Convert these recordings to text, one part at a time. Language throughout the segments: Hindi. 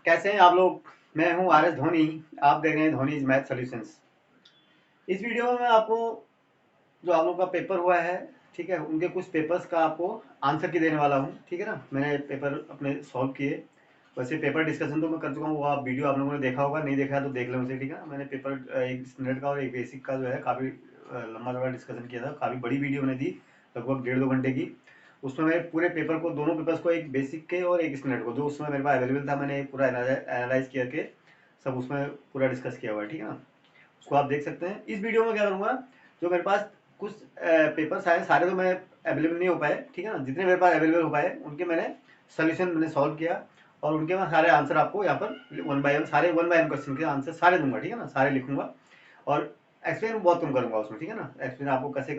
कैसे हैं आप लोग। मैं हूं आर एस धोनी। आप देख रहे हैं धोनी मैथ सॉल्यूशंस। इस वीडियो में मैं आपको जो आप लोग का पेपर हुआ है, ठीक है, उनके कुछ पेपर्स का आपको आंसर की देने वाला हूं। ठीक है ना, मैंने पेपर अपने सॉल्व किए। वैसे पेपर डिस्कशन तो मैं कर चुका हूँ, वो आप वीडियो आप लोगों ने देखा होगा, नहीं देखा तो देख लें उसे। ठीक है ना, मैंने पेपर एक स्टैंडर्ड का और एक बेसिक का जो है काफ़ी लंबा लंबा डिस्कशन किया था। काफ़ी बड़ी वीडियो मैंने दी, लगभग 1.5-2 घंटे की। उसमें मैं पूरे पेपर को, दोनों पेपर्स को, एक बेसिक के और एक स्टैंडर्ड को, जो उसमें मेरे पास अवेलेबल था, मैंने पूरा एनालाइज करके सब उसमें पूरा डिस्कस किया हुआ है। ठीक है ना, उसको आप देख सकते हैं। इस वीडियो में क्या करूँगा, जो मेरे पास कुछ पेपर्स आए, सारे तो मैं अवेलेबल नहीं हो पाए, ठीक है ना, जितने मेरे पास अवेलेबल हो पाए उनके मैंने सोल्यूशन मैंने सॉल्व किया, और उनके मैं सारे आंसर आपको यहाँ पर 1 बाय 1, सारे 1 बाय 1 क्वेश्चन के आंसर सारे दूंगा। ठीक है ना, सारे लिखूंगा और एक्सप्लेन बहुत कम करूंगा उसमें। ठीक है ना, एक्सप्लेन आपको कैसे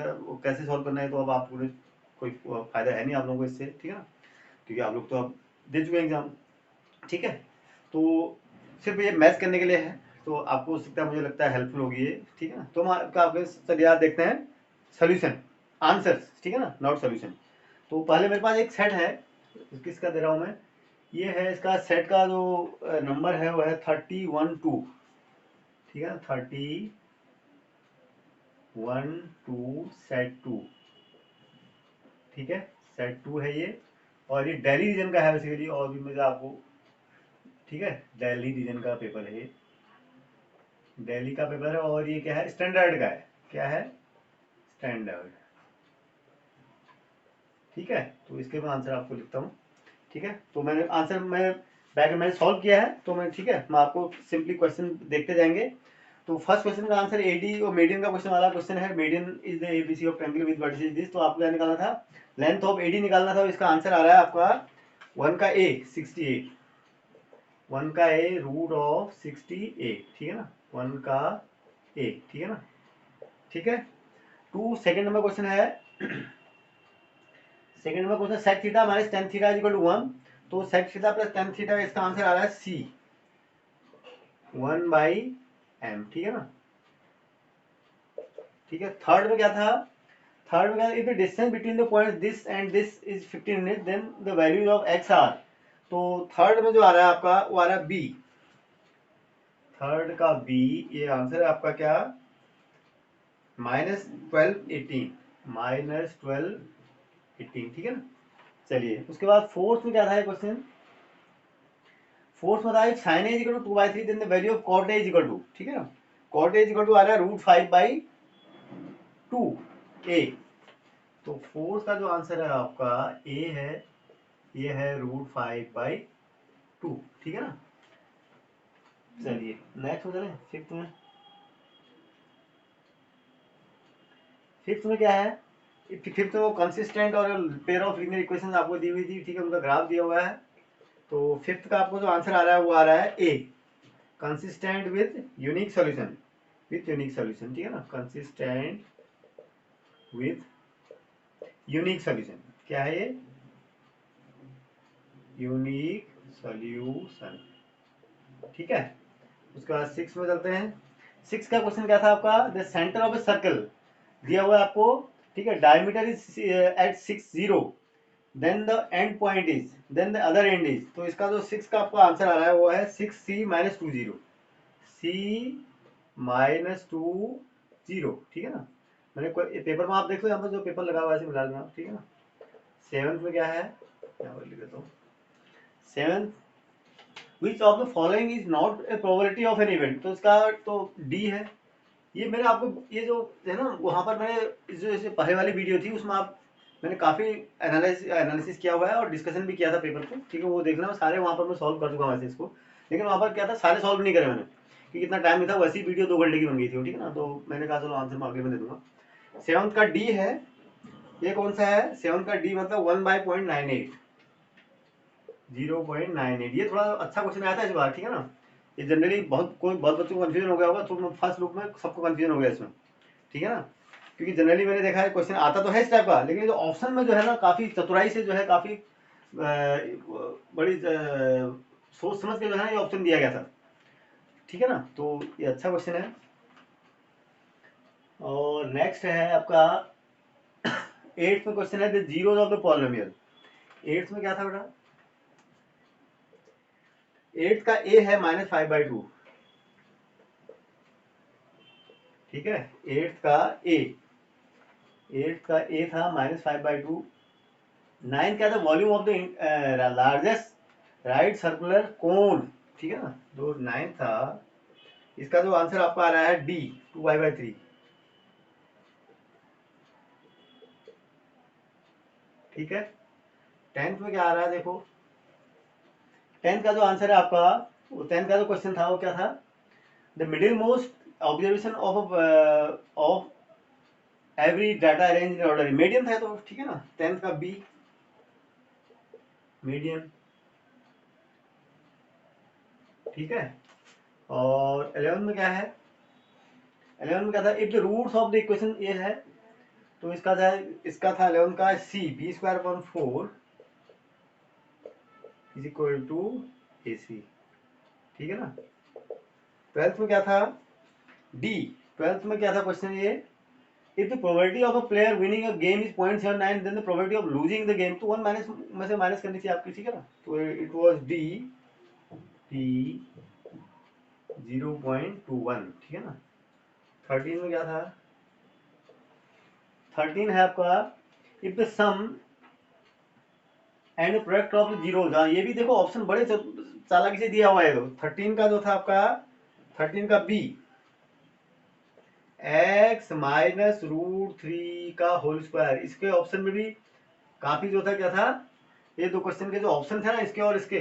सॉल्व करना है, तो अब आपको कोई फायदा है नहीं आप लोगों को इससे। ठीक है ना, क्योंकि आप लोग तो अब दे चुके हैं एग्जाम। ठीक है, तो सिर्फ ये मैच करने के लिए है, तो आपको हो सकता है, मुझे लगता है हेल्पफुल होगी ये। ठीक है ना, तो हम आपके चलिए आज देखते हैं सोल्यूशन, आंसर्स। ठीक है ना, नॉट सोल्यूशन। तो पहले मेरे पास एक सेट है, किसका दे रहा हूँ मैं, ये है इसका सेट का जो नंबर है वो है 31 2। ठीक है ना, 31 2 सेट 2। ठीक है, सेट 2 है ये, और ये दिल्ली रीजन का है बेसिकली, और भी मुझे आपको, ठीक है, दिल्ली रीजन का पेपर है ये, दिल्ली का पेपर है, और ये क्या है, स्टैंडर्ड का है। क्या है, स्टैंडर्ड। ठीक है, तो इसके मैं आंसर आपको लिखता हूँ। ठीक है, तो मैंने आंसर मैं बैक मैंने सॉल्व किया है, तो मैं, ठीक है, मैं आपको सिंपली क्वेश्चन देखते जाएंगे। तो फर्स्ट क्वेश्चन का आंसर एडी और मीडियन का क्वेश्चन वाला क्वेश्चन है, median is the ABC of triangle with vertices this. तो आपको क्या निकालना था, लेंथ ऑफ एडी निकालना था, और इसका आंसर आ रहा है आपका 1 का ए 68, 1 का ए रूट ऑफ 68। ठीक है ना, 1 का ए। ठीक है ना, ठीक है। टू सेकंड नंबर क्वेश्चन है, second number question sec theta minus ten theta equal to 1। तो sec theta plus ten theta, इसका आंसर आ रहा है सी 1/m। ठीक है ना, ठीक है। थर्ड में क्या था, थर्ड में क्या, if the distance between the point this and this is 15 unit then the values of x are. तो थर्ड में जो आ रहा है आपका, वो आ रहा है बी, थर्ड का बी। ये आंसर है आपका क्या, -12 18, -12 18। ठीक है ना, चलिए उसके बाद फोर्थ में क्या था क्वेश्चन, फोर्थ में था sine A equal to 2/3 then the value of cot A equal to. ठीक है ना, कॉट ए इक्वल टू आ रहा है √5/2 ए। तो फोर्थ का जो आंसर है आपका ए है, ये है √5/2। ठीक है ना, चलिए नेक्स्ट हो चले फिफ्थ में। फिफ्थ में क्या है, फिफ्थ में वो कंसिस्टेंट और पेयर ऑफ लीनियर इक्वेशन आपको दी हुई थी। ठीक है, उनका ग्राफ दिया हुआ है। तो फिफ्थ का आपको जो आंसर आ रहा है वो आ रहा है a, consistent with unique solution, with unique solution. ठीक है ना, कंसिस्टेंट विथ यूनिक सॉल्यूशन। क्या है ये, यूनिक सॉल्यूशन। ठीक है, उसके बाद सिक्स में चलते हैं। सिक्स का क्वेश्चन क्या था आपका, the centre of a circle दिया हुआ है आपको। ठीक है, diameter is at 6 0, then the end point is, then the other end is. तो इसका जो सिक्स का आपका आंसर आ रहा है वो है 6c-20, C-20। ठीक है ना, मैंने पेपर में आप देख लो, यहाँ पर जो पेपर लगा हुआ है मिला लेना। ठीक है ना, सेवंथ में क्या है, यहाँ पर लिख देता हूँ। Seventh, which of the following is not a probability of an event. तो इसका तो डी है। ये मैंने आपको, ये जो है ना, वहाँ पर मैंने जो इसे पहले वाली वीडियो थी उसमें आप, मैंने काफ़ी एनालिसिस किया हुआ है और डिस्कशन भी किया था पेपर को। ठीक है, वो देखना, सारे वहाँ पर मैं सॉल्व कर चुका हूँ वैसे इसको। लेकिन वहाँ पर क्या था, सारे सॉल्व नहीं करे मैंने, क्योंकि इतना टाइम नहीं था, वैसी वीडियो 2 घंटे की बन गई थी। ठीक है ना, तो मैंने कहा चलो आंसर मैं आगे में दे दूंगा। सेवंथ का डी है, ये कौन सा है, सेवंथ का डी मतलब 1/0.98, 0.98। ये थोड़ा अच्छा क्वेश्चन आया था इस बार। ठीक है ना, ये जनरली बहुत बच्चों को कंफ्यूजन हो गया होगा, तो फर्स्ट लुक में सबको कंफ्यूजन हो गया इसमें। ठीक है ना, क्योंकि जनरली मैंने देखा है क्वेश्चन आता तो है इस टाइप का, लेकिन जो ऑप्शन में जो है ना, काफी चतुराई से जो है, काफी बड़ी सोच समझ के जो है ना ये ऑप्शन दिया गया था। ठीक है ना, तो ये अच्छा क्वेश्चन है। और नेक्स्ट है आपका एट्थ में क्वेश्चन है, the zeros of the polynomial. Eighth में क्या था बेटा, 8 का ए है -5/2, ठीक है। 8 का ए, 8 का ए था -5/2। 9 क्या था, volume of the largest right circular cone, ठीक है ना। जो 9 था, इसका जो आंसर आपका आ रहा है डी, 2y/3, ठीक है। 10th में क्या आ रहा है देखो, 10th का जो आंसर है आपका, वो 10th का जो क्वेश्चन था वो क्या था, the middle most observation of every data arrange in order, medium था तो, ठीक है ना। 10th का बी, मीडियम, ठीक है। और 11 में क्या है, 11 में क्या था, if the roots of the equation ये है, तो इसका था 11 का C, b² 4 is equal to A C, ठीक है ना। 12th में क्या था, डी, 12th में क्या था क्वेश्चन ये, if the probability of a player winning a game is 0.79 then the probability of losing the game, तो 1 माइनस में से माइनस करनी चाहिए आपकी, ठीक है ना। तो इट वाज डी, डी 0.21, ठीक है ना। 13 में क्या था, 13 है आपका, if the sum and product of zeros, हाँ ये भी देखो ऑप्शन बड़े चालाकी से दिया हुआ है। तो 13 का जो था आपका, 13 का बी, x-√3 का होल स्क्वायर, इसके ऑप्शन में भी काफी जो था क्या था, ये दो क्वेश्चन के जो ऑप्शन थे ना, इसके और इसके,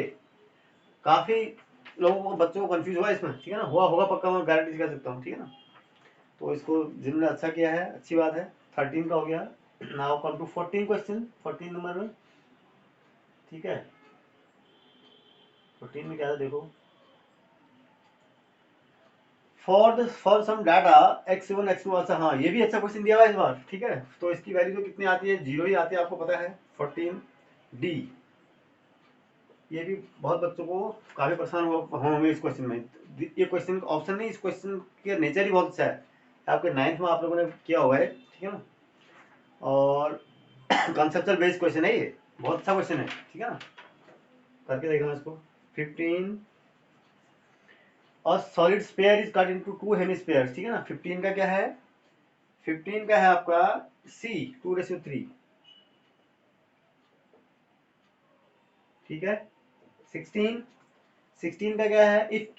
काफी लोगों को, बच्चों को कंफ्यूज हुआ इसमें, ठीक है ना। हुआ होगा पक्का, मैं गारंटी कर सकता हूँ, ठीक है ना। तो इसको जिन्होंने अच्छा किया है, अच्छी बात है। 13 का हो गया। Now come to 14 question, 14 number में, ठीक है। 14 में क्या था देखो, for some data x1 x2, अच्छा हाँ ये भी अच्छा क्वेश्चन दिया हुआ है इस बार, ठीक है। तो इसकी वैल्यू तो कितनी आती है, 0 ही आती है, आपको पता है। 14 डी, ये भी बहुत बच्चों को काफी परेशान होंगे इस क्वेश्चन में। ये क्वेश्चन ऑप्शन नहीं, इस क्वेश्चन का नेचर ही बहुत अच्छा है, आपके 9th में आप लोगों ने किया हुआ है, ठीक है ना। और कंसेप्चुअल बेस्ड क्वेश्चन है ये, बहुत अच्छा क्वेश्चन है, ठीक है ना। करके देखना इसको। 15, और solid sphere is cut into 2 hemispheres, ठीक है ना। 15 का क्या है, 15 का है आपका सी, 2/3, ठीक है। 16, 16 का क्या है, if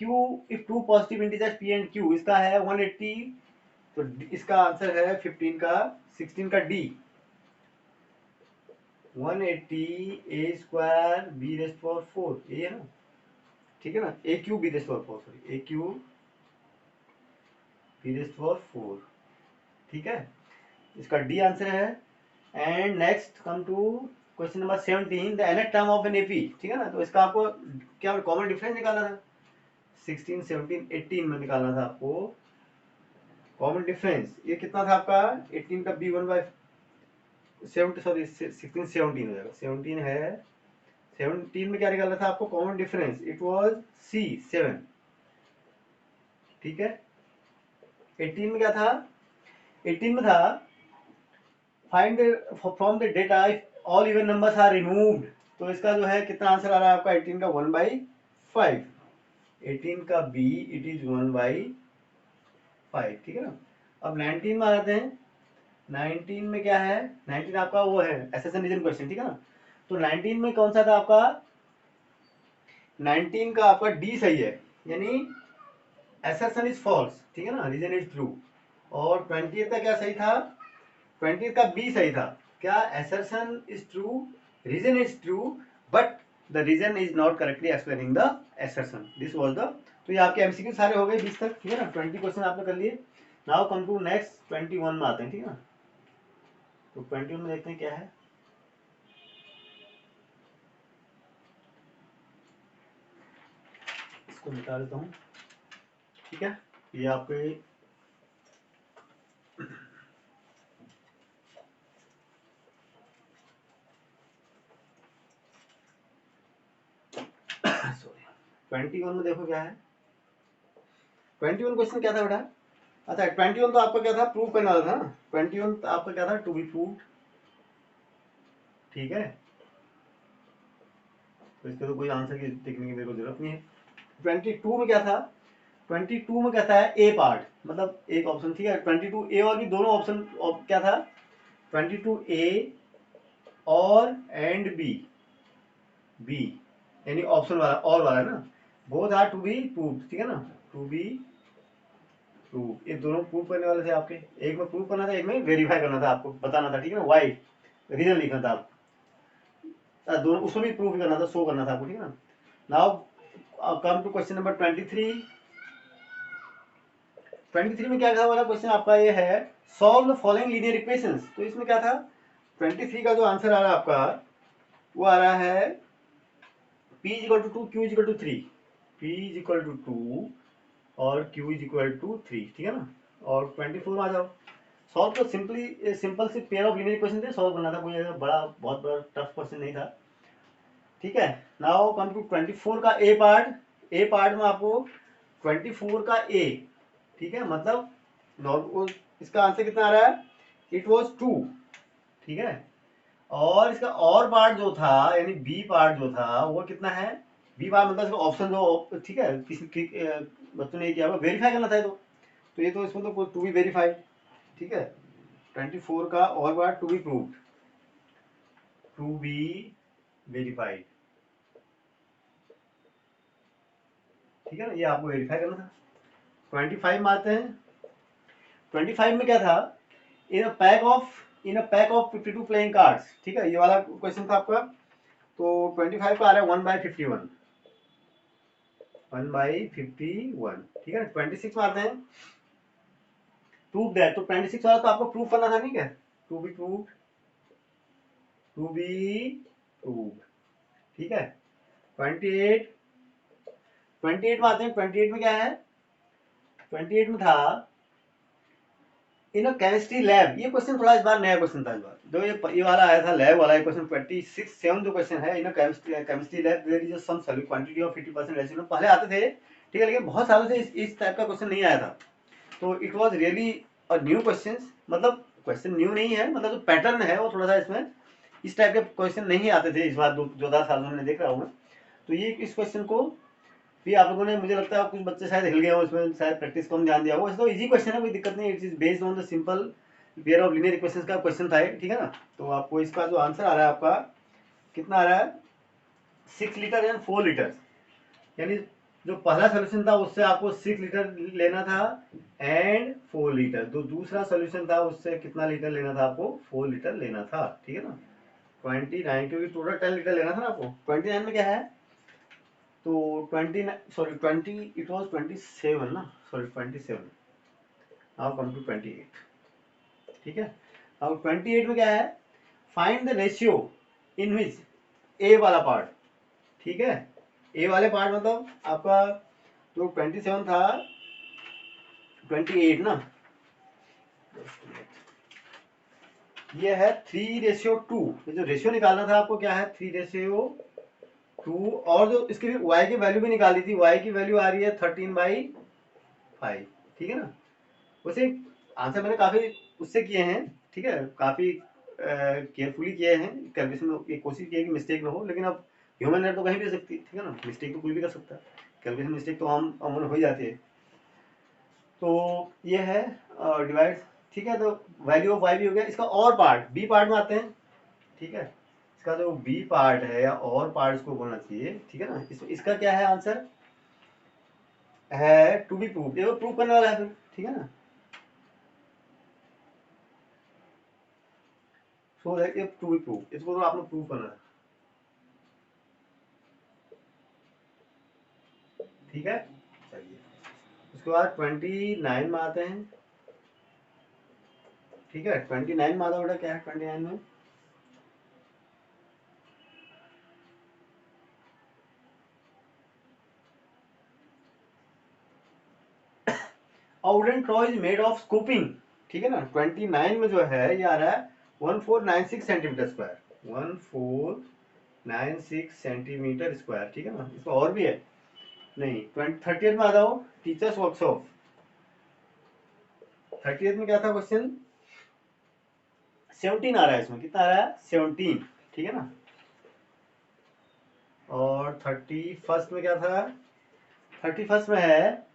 two positive integers p and q, इसका है 180, तो इसका आंसर है 15 का, 16 का डी, 180 a²b⁴, ये है ना, ठीक है ना। a³ b⁴, सॉरी a³b⁴, ठीक है। इसका डी आंसर है। And next come to question number 17, the nth term of an AP, ठीक है ना। तो इसका आपको क्या कॉमन डिफरेंस निकालना था, 16, 17, 18 में निकालना था आपको कॉमन डिफरेंस। ये कितना था आपका, 18 का b1/7, सॉरी 16, 17 हो जाएगा, 17 है। 17 में क्या निकालना था आपको कॉमन डिफरेंस, इट वाज सी, 7, ठीक है। 18 में क्या था, 18 में था find from the data if all even numbers are removed, तो इसका जो है कितना आंसर आ रहा है आपका, 18 का 1/5, 18 का बी, इट इज 1/5, ठीक है ना। अब 19 में आते हैं। 19 में क्या है, 19 आपका वो है एसेशन रीजन क्वेश्चन, ठीक है ना। तो 19 में कौन सा था आपका, 19 का आपका डी सही है, यानी एसर्शन इज फॉल्स, ठीक है ना, रीजन इज ट्रू। और 20 का क्या सही था, 20 का बी सही था, क्या assertion is true, reason is true, but the reason is not correctly explaining the assertion, this was the. तो ये आपके एमसीक्यू सारे हो गए 20 तक, ठीक है ना। 20 क्वेश्चन आपने कर लिए। नाउ कम टू नेक्स्ट 21 में आते हैं, ठीक है ना। तो 21 में देखते हैं क्या है, इसको मिटा देता हूँ, ठीक है। ये आपके सॉरी 21 में देखो क्या है। 21 क्वेश्चन क्या था बेटा, अच्छा 21 तो आपका क्या था, प्रूव करने वाला था ना। 21 तो आपका क्या था, टू बी प्रूव, ठीक है। तो इसके तो कोई आंसर की देखने की मेरे को जरूरत नहीं है। 22 में क्या था, 22 में कहता है ए पार्ट, मतलब एक ऑप्शन, ठीक है, 22 ए और भी दोनों ऑप्शन क्या था, 22 ए और एंड बी, बी यानी ऑप्शन वाला और वाला ना, both are to be prove, ठीक है ना, टू बी प्रूव, ये दोनों प्रूव करने वाले थे आपके, एक में प्रूव करना था, एक में वेरीफाई करना था, आपको बताना था, ठीक है ना, वाई रीजन लिखना था आपको, दोनों उसमें भी प्रूव करना था, शो करना था आपको, ठीक है ना। Now come to question number 23। 23 में क्या था वाला क्वेश्चन आपका ये है, solve the following linear equations. तो इसमें क्या था, 23 का जो आंसर आ रहा है आपका वो आ रहा है p is equal to 2, q is equal to 3, p is equal to 2 और q इज इक्वल टू 3, ठीक है ना। और 24 में आ जाओ, सॉल्व तो simply simple see pair of linear equation थे, सॉल्व करना था, कोई बड़ा बहुत बड़ा टफ क्वेश्चन नहीं था, ठीक है। नाउ कम टू 24 का ए पार्ट, ए पार्ट में आपको 24 का ए, ठीक है, मतलब इसका आंसर कितना आ रहा है, इट वॉज 2, ठीक है। और इसका और पार्ट जो था यानी बी पार्ट जो था वो कितना है, बी पार्ट मतलब इसका ऑप्शन जो, ठीक है, किसी बच्चों ने ये किया हुआ वेरीफाई करना था, तो ये तो इसमें तो टू बी वेरीफाइड, ठीक है, 24 का और part to be proved, to be verified, ठीक है ना, ये आपको वेरीफाई करना था। 25 में आते हैं, 25 में क्या था, in a pack of 52 playing cards, ठीक है, ये वाला क्वेश्चन था आपका। तो 25 का आ रहा है 1/51, 1/51, ठीक है ना। 26 में आते हैं, प्रूव दैट, तो 26 वाला तो आपको प्रूव करना था, नहीं क्या, to be prove, to be prove, ठीक है। 28, 28 में आते हैं, 28 में क्या है, 28 में था इन केमिस्ट्री लैब, ये क्वेश्चन थोड़ा इस बार नया क्वेश्चन था, इस बार जो ये वाला आया था लैब वाला, क्वेश्चन 26/7 जो क्वेश्चन है, in chemistry lab there is some solute quantity of 50% residue, पहले आते थे, ठीक है, लेकिन बहुत सालों से इस टाइप का क्वेश्चन नहीं आया था, तो it was really a new question, मतलब क्वेश्चन न्यू नहीं है, मतलब जो पैटर्न है वो थोड़ा सा इसमें इस टाइप के क्वेश्चन नहीं आते थे इस बार, 2-4 सालों में देख रहा हूँ मैं, तो ये इस क्वेश्चन को भी आप लोगों ने, मुझे लगता है कुछ बच्चे शायद हिल गए हो इसमें, शायद प्रैक्टिस कम ध्यान दिया हो, वैसे तो इजी क्वेश्चन है, कोई दिक्कत नहीं, it is based on the simple pair of linear equations का क्वेश्चन था, ठीक है ना। तो आपको इसका जो आंसर आ रहा है आपका कितना आ रहा है, 6 लीटर एंड 4 लीटर, यानी जो पहला सोल्यूशन था उससे आपको 6 लीटर लेना था एंड 4 लीटर, जो दूसरा सोल्यूशन था उससे कितना लीटर लेना था आपको, 4 लीटर लेना था, ठीक है ना। 29, क्योंकि टोटल 10 लीटर लेना था ना आपको। 29 में क्या है, तो 29 सॉरी 20 इट वाज 27 ना, सॉरी 27, नाउ कम टू 28, ठीक है। अब 28 में क्या है, फाइंड द रेशियो इन विच ए वाला पार्ट, ठीक है, ए वाले पार्ट मतलब आपका जो 27 था, 28 ना, ये है 3:2, ये जो रेशियो निकालना था आपको क्या है, 3:2, और जो इसकी y की वैल्यू भी निकाली थी, y की वैल्यू आ रही है 13/5, ठीक है ना। वैसे आंसर मैंने काफी उससे किए हैं, ठीक है, काफी केयरफुली किए हैं, कैलकुलेशन में कोशिश की है कि मिस्टेक ना हो, लेकिन अब ह्यूमन एरर तो कहीं भी हो सकती है, ठीक है ना, मिस्टेक तो कोई भी कर सकता है, कैलकुलेशन मिस्टेक तो हम अमूमन हो ही जाती है। तो ये है डिवाइड, ठीक है, तो वैल्यू ऑफ वाई भी हो गया, इसका और पार्ट बी पार्ट में आते हैं, ठीक है, इसका जो बी पार्ट है या और पार्ट इसको बोलना चाहिए, ठीक है ना, इसका क्या है आंसर है, टू बी प्रूव, ये प्रूव करने वाला है फिर, ठीक है ना, so that if to be prove, इसको तो आपने प्रूव करना है, ठीक है। चलिए उसके बाद 29 में आते हैं, ठीक है, 29 में आता बेटा, क्या है 29 में, A wooden toy is made of scooping, ठीक है ना। 29 में जो है ये आ रहा है 1496 सेंटीमीटर स्क्वायर, 1496 सेंटीमीटर स्क्वायर, ठीक है ना, इसमें और भी है, नहीं 30th में आ जाओ, टीचर्स वर्कशॉप, 30th में क्या था क्वेश्चन, 17 आ रहा है, इसमें कितना आ रहा है 17, ठीक है ना। और 31st में क्या था, 31 में है,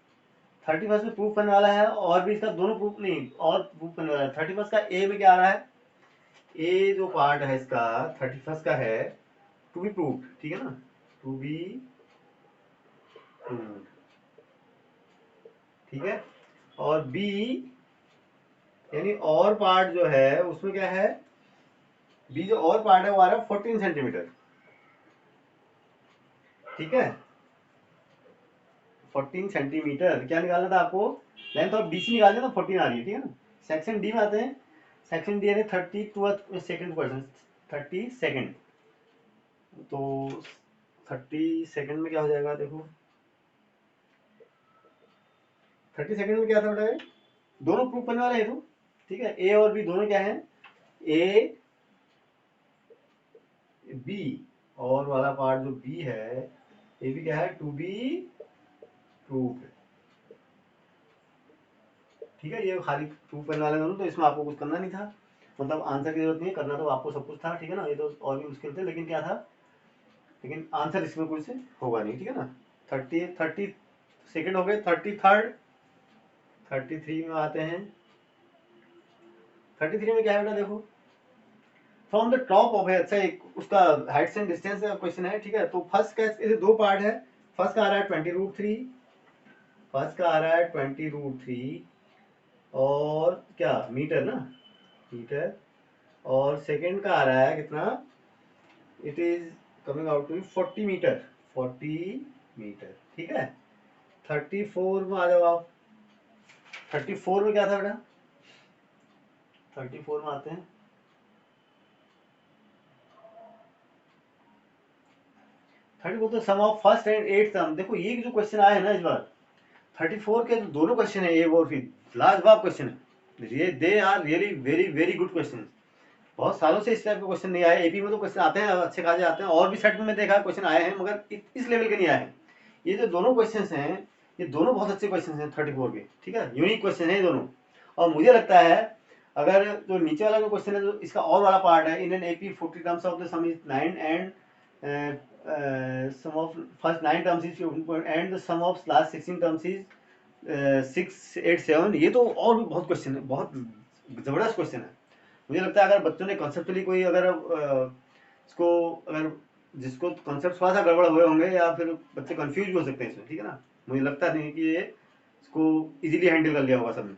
31 में प्रूफ करने वाला है, और भी इसका दोनों प्रूफ नहीं और प्रूफ करने वाला है। 31 का ए में क्या आ रहा है, ए जो पार्ट है इसका 31 का है टू बी प्रूफ, ठीक है ना, टू बी प्रूफ, ठीक है। और बी यानी और पार्ट जो है उसमें क्या है, बी जो और पार्ट है वो आ रहा है 14 सेंटीमीटर, ठीक है। 14 सेंटीमीटर क्या निकालना था आपको, लेंथ ऑफ बीसी निकालना था, 14 आ रही है, ठीक है ना। सेक्शन डी में आते हैं, सेक्शन डी यानी 32 सेकेंड क्वेश्चन, 30 सेकेंड, तो 30 सेकेंड में क्या हो जाएगा, देखो 30 सेकेंड में क्या था बेटा, दोनों प्रूफ करने वाले हैं तो, ठीक है। ए और बी दोनों क्या है, ए बी और वाला पार्ट जो बी है, ये भी क्या है, टू बी प्रूफ, ठीक है। ये खाली प्रूफ करने वाले दोनों, तो इसमें आपको कुछ करना नहीं था, मतलब आंसर की जरूरत नहीं है, करना तो आपको सब कुछ था, ठीक है ना। ये तो और भी मुश्किल थे, लेकिन क्या था, लेकिन आंसर इसमें कुछ होगा नहीं, ठीक है ना। 30 सेकेंड हो गए। 33 33 में आते हैं। 33 में क्या है बेटा, देखो फ्रॉम द टॉप ऑफ है, अच्छा एक उसका हाइट एंड डिस्टेंस का क्वेश्चन है, ठीक है। तो फर्स्ट का इसे दो पार्ट है, फर्स्ट का आ रहा है 20√3, फर्स्ट का आ रहा है 20√3 और क्या मीटर ना, मीटर, और सेकंड का आ रहा है कितना, it is coming out to 40 metre, 40 metre, ठीक है। 34 में आ जाओ आप। 34 में क्या था बेटा, 34 में आते हैं। 34 तो sum of first and eight term, देखो ये जो क्वेश्चन आया है ना इस बार 34 के दोनों क्वेश्चन है, ए और फिर लाजवाब क्वेश्चन है, ये they are really very very good question. बहुत सालों से इस टाइप के क्वेश्चन नहीं आए, एपी में तो क्वेश्चन आते हैं अच्छे खासे आते हैं, और भी सेट में देखा क्वेश्चन आए हैं, मगर इस लेवल के नहीं आए हैं। ये जो दोनों क्वेश्चन हैं, ये दोनों बहुत अच्छे क्वेश्चन हैं 34 के, ठीक है, यूनिक क्वेश्चन है ये दोनों। और मुझे लगता है अगर जो नीचे वाला जो क्वेश्चन है, जो इसका और वाला पार्ट है, in an AP 40 terms of the sum is 9 and sum of first 9 terms is and the sum of last 16 terms is 6 8 7, ये तो और भी बहुत क्वेश्चन है, बहुत जबरदस्त क्वेश्चन है। मुझे लगता है अगर बच्चों ने कॉन्सेप्टली कोई अगर इसको अगर जिसको कॉन्सेप्ट थोड़ा सा गड़बड़ हुए होंगे, या फिर बच्चे कंफ्यूज भी हो सकते हैं इसमें, ठीक है ना। मुझे लगता नहीं कि ये इसको इजीली हैंडल कर लिया होगा सबने,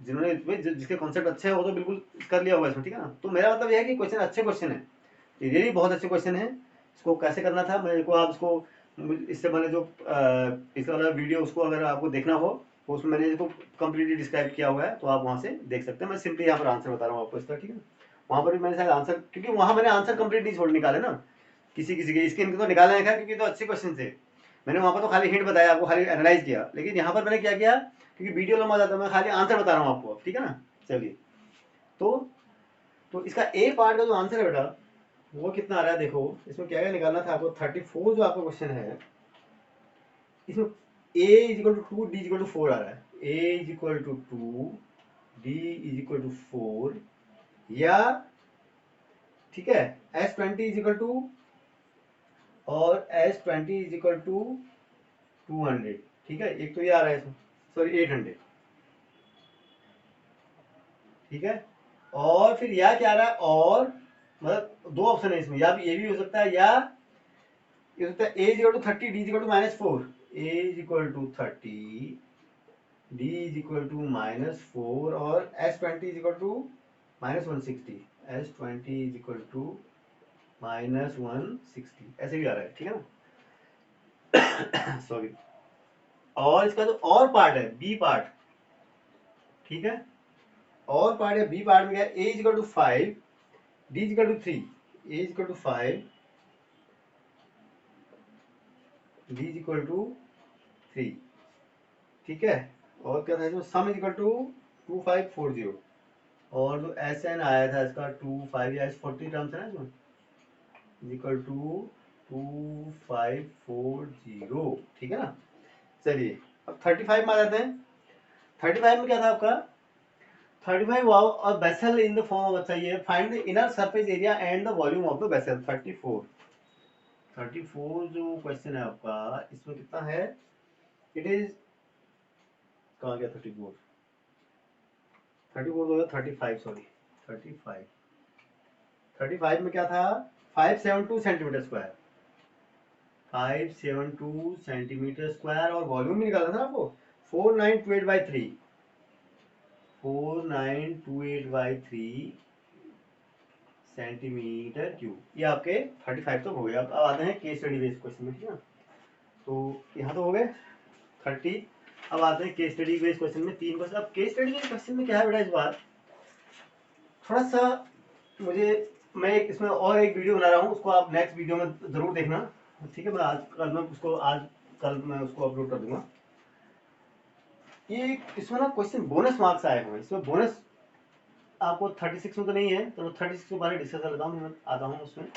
जिन्होंने जिसके कॉन्सेप्ट अच्छे हैं वो तो बिल्कुल कर लिया होगा इसमें, ठीक है ना। तो मेरा मतलब यह है कि क्वेश्चन अच्छे क्वेश्चन है, ये रियली बहुत अच्छे क्वेश्चन है। इसको कैसे करना था मेरे को, आप इसको इससे मैंने जो इस वाला वीडियो उसको अगर आपको देखना हो तो उसमें मैंने इसको कंप्लीटली डिस्क्राइब किया हुआ है, तो आप वहाँ से देख सकते हैं। मैं सिंपली यहाँ पर आंसर बता रहा हूँ आपको इसका, ठीक है। वहाँ पर भी मैंने शायद आंसर, क्योंकि वहाँ मैंने आंसर कंप्लीट नहीं छोड़ निकाले ना, किसी किसी के इसके इनके तो निकाला नहीं था, क्योंकि तो अच्छे क्वेश्चन थे। मैंने वहाँ पर तो खाली हिंट बताया आपको, खाली एनालाइज किया, लेकिन यहाँ पर मैंने क्या किया, क्योंकि वीडियो लंबा जाता है, मैं खाली आंसर बता रहा हूँ आपको, ठीक है ना। चलिए, तो इसका ए पार्ट का जो आंसर है बेटा, वो कितना आ रहा है, देखो इसमें क्या क्या निकालना था आपको। 34 जो आपका क्वेश्चन है, इसमें a is equal to 2, D is equal to 4 आ रहा है। a is equal to 2, D is equal to 4, या ठीक है s20 इज इक्वल टू, और s20 इज इक्वल टू 200, ठीक है। एक तो ये आ रहा है इसमें, सॉरी 800, ठीक है। और फिर या क्या आ रहा है, और मतलब दो ऑप्शन है इसमें, या भी ये भी हो सकता है, या ये हो सकता है a is equal to 30, D is equal to -4, a is equal to 30, D is equal to -4, और s20 is equal to -160, s20 is equal to -160, ऐसे भी आ रहा है, ठीक है ना। सॉरी। और इसका जो और पार्ट है बी पार्ट, ठीक है, और पार्ट है बी पार्ट में क्या है, a is equal to 5, D is equal to 3, a is equal to 5, D is equal to 3, ठीक है। और क्या था इसमें, सम इज इक्वल टू 2540, और जो एस एन आया था इसका 25 या 40 टर्म्स है ना इसमें, इज इक्वल टू 2540, ठीक है ना। चलिए अब 35 में आ जाते हैं। 35 में क्या था आपका, 35 वाओ और vessel in the form of, अच्छा ये find the inner surface area and the volume of the vessel. 34 जो क्वेश्चन है आपका, इसमें कितना है, इट इज, कहाँ गया 34, 34 हो गया 35, सॉरी 35, 35 में क्या था, 572 सेंटीमीटर स्क्वायर, 572 सेंटीमीटर स्क्वायर, और वॉल्यूम भी निकालना था आपको 4928/3, 4928/3 सेंटीमीटर क्यूब। ये आपके 35 तक हो गया। अब आते हैं केस स्टडी बेस्ड क्वेश्चन में, ठीक है। तो यहाँ तो हो गए 30। अब आते हैं केस स्टडी बेस्ड क्वेश्चन में 3 क्वेश्चन। अब केस स्टडी बेस्ड क्वेश्चन में क्या है बेटा, इस बार थोड़ा सा मुझे, मैं एक इसमें और एक वीडियो बना रहा हूँ, उसको आप नेक्स्ट वीडियो में जरूर देखना, ठीक है। मैं आज कल मैं उसको कल मैं उसको अपलोड कर दूंगा। ये इसमें ना क्वेश्चन बोनस मार्क्स आए हुए हैं, इसमें बोनस आपको 36 में तो नहीं है, तो 36 के बारे में डिस्कस करता हूँ, मैं आता हूँ उसमें,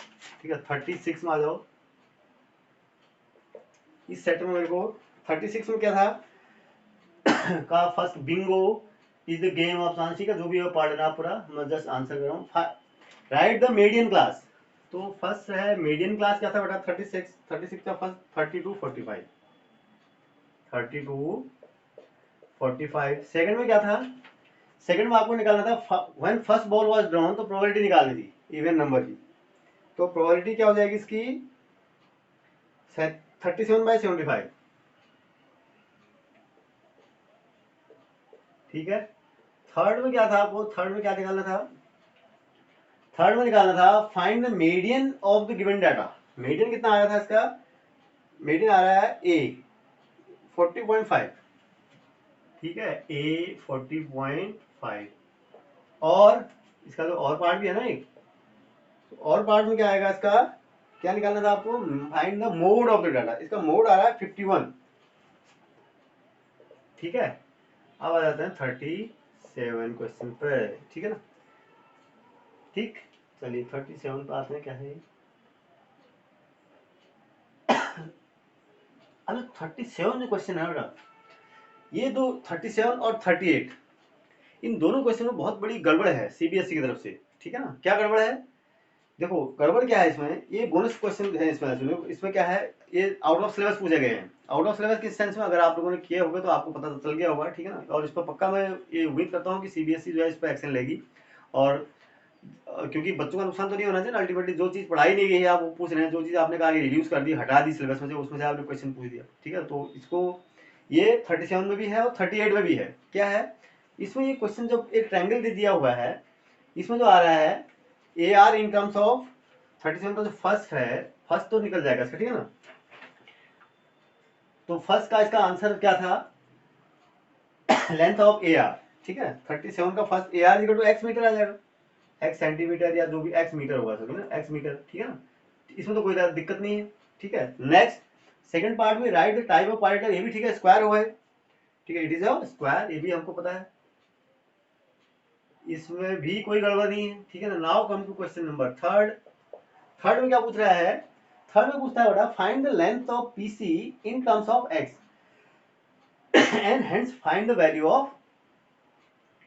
ठीक है। 36 में आ जाओ। इस सेट में मेरे को 36 में क्या था का first Bingo is the game of chance, ठीक है। जो भी है पढ़ लेना पूरा, मैं जस्ट आंसर कर रहा हूँ। राइट द मीडियन क्लास, तो फर्स्ट है मीडियन क्लास क्या था बेटा, 36 का फर्स्ट 32 45, 32 45। सेकंड में क्या था, सेकंड में आपको निकालना था when first ball was drawn, तो प्रोबेबिलिटी निकालनी थी इवन नंबर की। तो प्रोबेबिलिटी क्या हो जाएगी इसकी 37/75, ठीक है। थर्ड में क्या था, आपको थर्ड में क्या निकालना था, थर्ड में निकालना था find the median of the given data. Median कितना आया था इसका, मीडियन आ रहा है ए 40.5, ठीक है, ए 40.5। और इसका तो और पार्ट भी है ना एक, तो और पार्ट में क्या आएगा इसका, क्या निकालना था आपको, find the mode of the data. इसका मोड आ रहा है 51, ठीक है। अब आ जाते हैं 37 क्वेश्चन पे, ठीक है ना। ठीक, चलिए 37 पे आते हैं, क्या है अरे 37 जो क्वेश्चन है बेटा, ये दो 37 और 38, इन दोनों क्वेश्चन में बहुत बड़ी गड़बड़ है सीबीएसई की तरफ से, ठीक है ना। क्या गड़बड़ है, देखो गड़बड़ क्या है इसमें, ये बोनस क्वेश्चन है इसमें क्या है, ये आउट ऑफ सिलेबस पूछे गए हैं। आउट ऑफ सिलेबस किस सेंस में, अगर आप लोगों ने किए होंगे तो आपको पता तो चल गया होगा, ठीक है ना। और इस पर पक्का मैं ये उम्मीद करता हूँ कि सीबीएसई जो है इस पर एक्शन लेगी, और क्योंकि बच्चों का नुकसान तो नहीं होना चाहिए ना। अल्टीमेटली जो चीज़ पढ़ाई नहीं गई है आप वो पूछ रहे हैं, जो चीज़ आपने कहा रिड्यूस कर दी, हटा दी सिलेबस में से, उसमें से आपने क्वेश्चन पूछ दिया, ठीक है। तो इसको ये 37 में भी है और 38 में भी है। क्या है इसमें, ये क्वेश्चन जब एक ट्रायंगल दे दिया हुआ है, इसमें जो आ रहा है A R in terms of 37 का जो फर्स्ट है, फर्स्ट तो निकल जाएगा इसका, ठीक है ना। तो फर्स्ट का इसका आंसर क्या था, लेंथ ऑफ ए आर, ठीक है। 37 का first A R equal to X metre आ जाएगा, एक्स सेंटीमीटर या जो भी एक्स मीटर होगा सभी ना, एक्स मीटर, ठीक है ना। इसमें तो कोई दिक्कत नहीं है, ठीक है। नेक्स्ट सेकंड पार्ट में right the type of particle, ये भी ठीक है, स्क्वायर हुआ है, ठीक है, इट इज अ स्क्वायर, ये भी हमको पता है, इसमें भी कोई गड़बड़ नहीं है, ठीक है ना। Now come to question number third. Third में क्या पूछ रहा है, थर्ड में पूछता है बेटा find the length of PC in terms of X and hence find the value of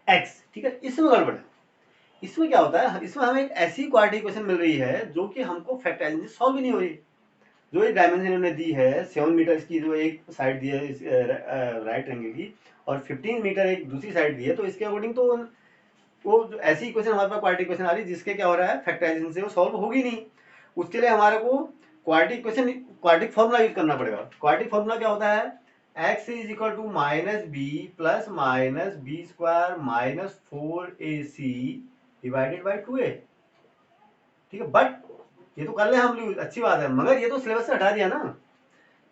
x, ठीक है। इसमें गड़बड़ है, इसमें क्या होता है, इसमें हमें एक ऐसी क्वाड्रेटिक इक्वेशन मिल रही है जो कि हमको फैक्टराइजेशन से सॉल्व ही नहीं हो रही। जो एक डायमेंशन इन्होंने दी है 7 मीटर इसकी जो एक साइड दी है इस राइट एंगल की, और 15 मीटर एक दूसरी साइड दी है, तो इसके अकॉर्डिंग तो वो जो ऐसी इक्वेशन हमारे पास क्वाड्रेटिक इक्वेशन आ रही है जिसके क्या हो रहा है, फैक्टराइजेशन से वो सॉल्व होगी नहीं। उसके लिए हमारे को quadratic equation, quadratic formula use करना पड़ेगा। क्वाड्रेटिक फॉर्मूला क्या होता है, x is equal to minus B plus minus B square minus 4ac divided by 2a, ठीक है। बट ये तो कर ले हम लोग, अच्छी बात है, मगर ये तो सिलेबस से हटा दिया ना,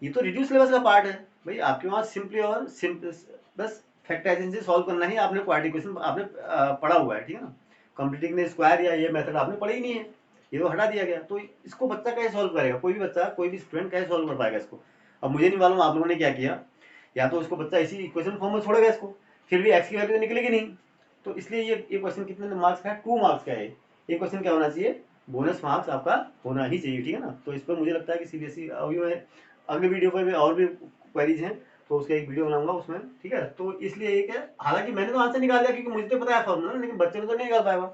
ये तो रिड्यूस सिलेबस का पार्ट है भाई। आपके वहां सिंपली और सिंपल बस फैक्टराइजेशन से सॉल्व करना ही आपने क्वाड्रेटिक इक्वेशन आपने पढ़ा हुआ है, ठीक है ना। कंप्लीटिंग द स्क्वायर या ये मेथड आपने पढ़ा ही नहीं है, ये तो हटा दिया गया। तो इसको बच्चा कैसे सॉल्व करेगा, कोई भी बच्चा कोई भी स्टूडेंट कैसे सॉल्व कर पाएगा इसको। अब मुझे नहीं मालूम आप लोगों ने क्या किया, या तो इसको बच्चा इसी इक्वेशन फॉर्म में छोड़ेगा इसको, फिर भी एक्स की वैल्यू तो निकलेगी नहीं। तो इसलिए ये क्वेश्चन कितने मार्क्स का है, 2 मार्क्स का है। ये क्वेश्चन क्या होना चाहिए, बोनस मार्क्स आपका होना ही चाहिए, ठीक है ना। तो इस पर मुझे लगता है कि सीबीएसई अभी मैं अगले वीडियो पर भी और भी क्वेरीज हैं तो उसका एक वीडियो बनाऊंगा उसमें, ठीक है। तो इसलिए एक है, हालांकि मैंने तो आंसर निकाल दिया क्योंकि मुझे तो पता है फॉर्मूला, लेकिन बच्चे ने तो नहीं निकाल पाएगा।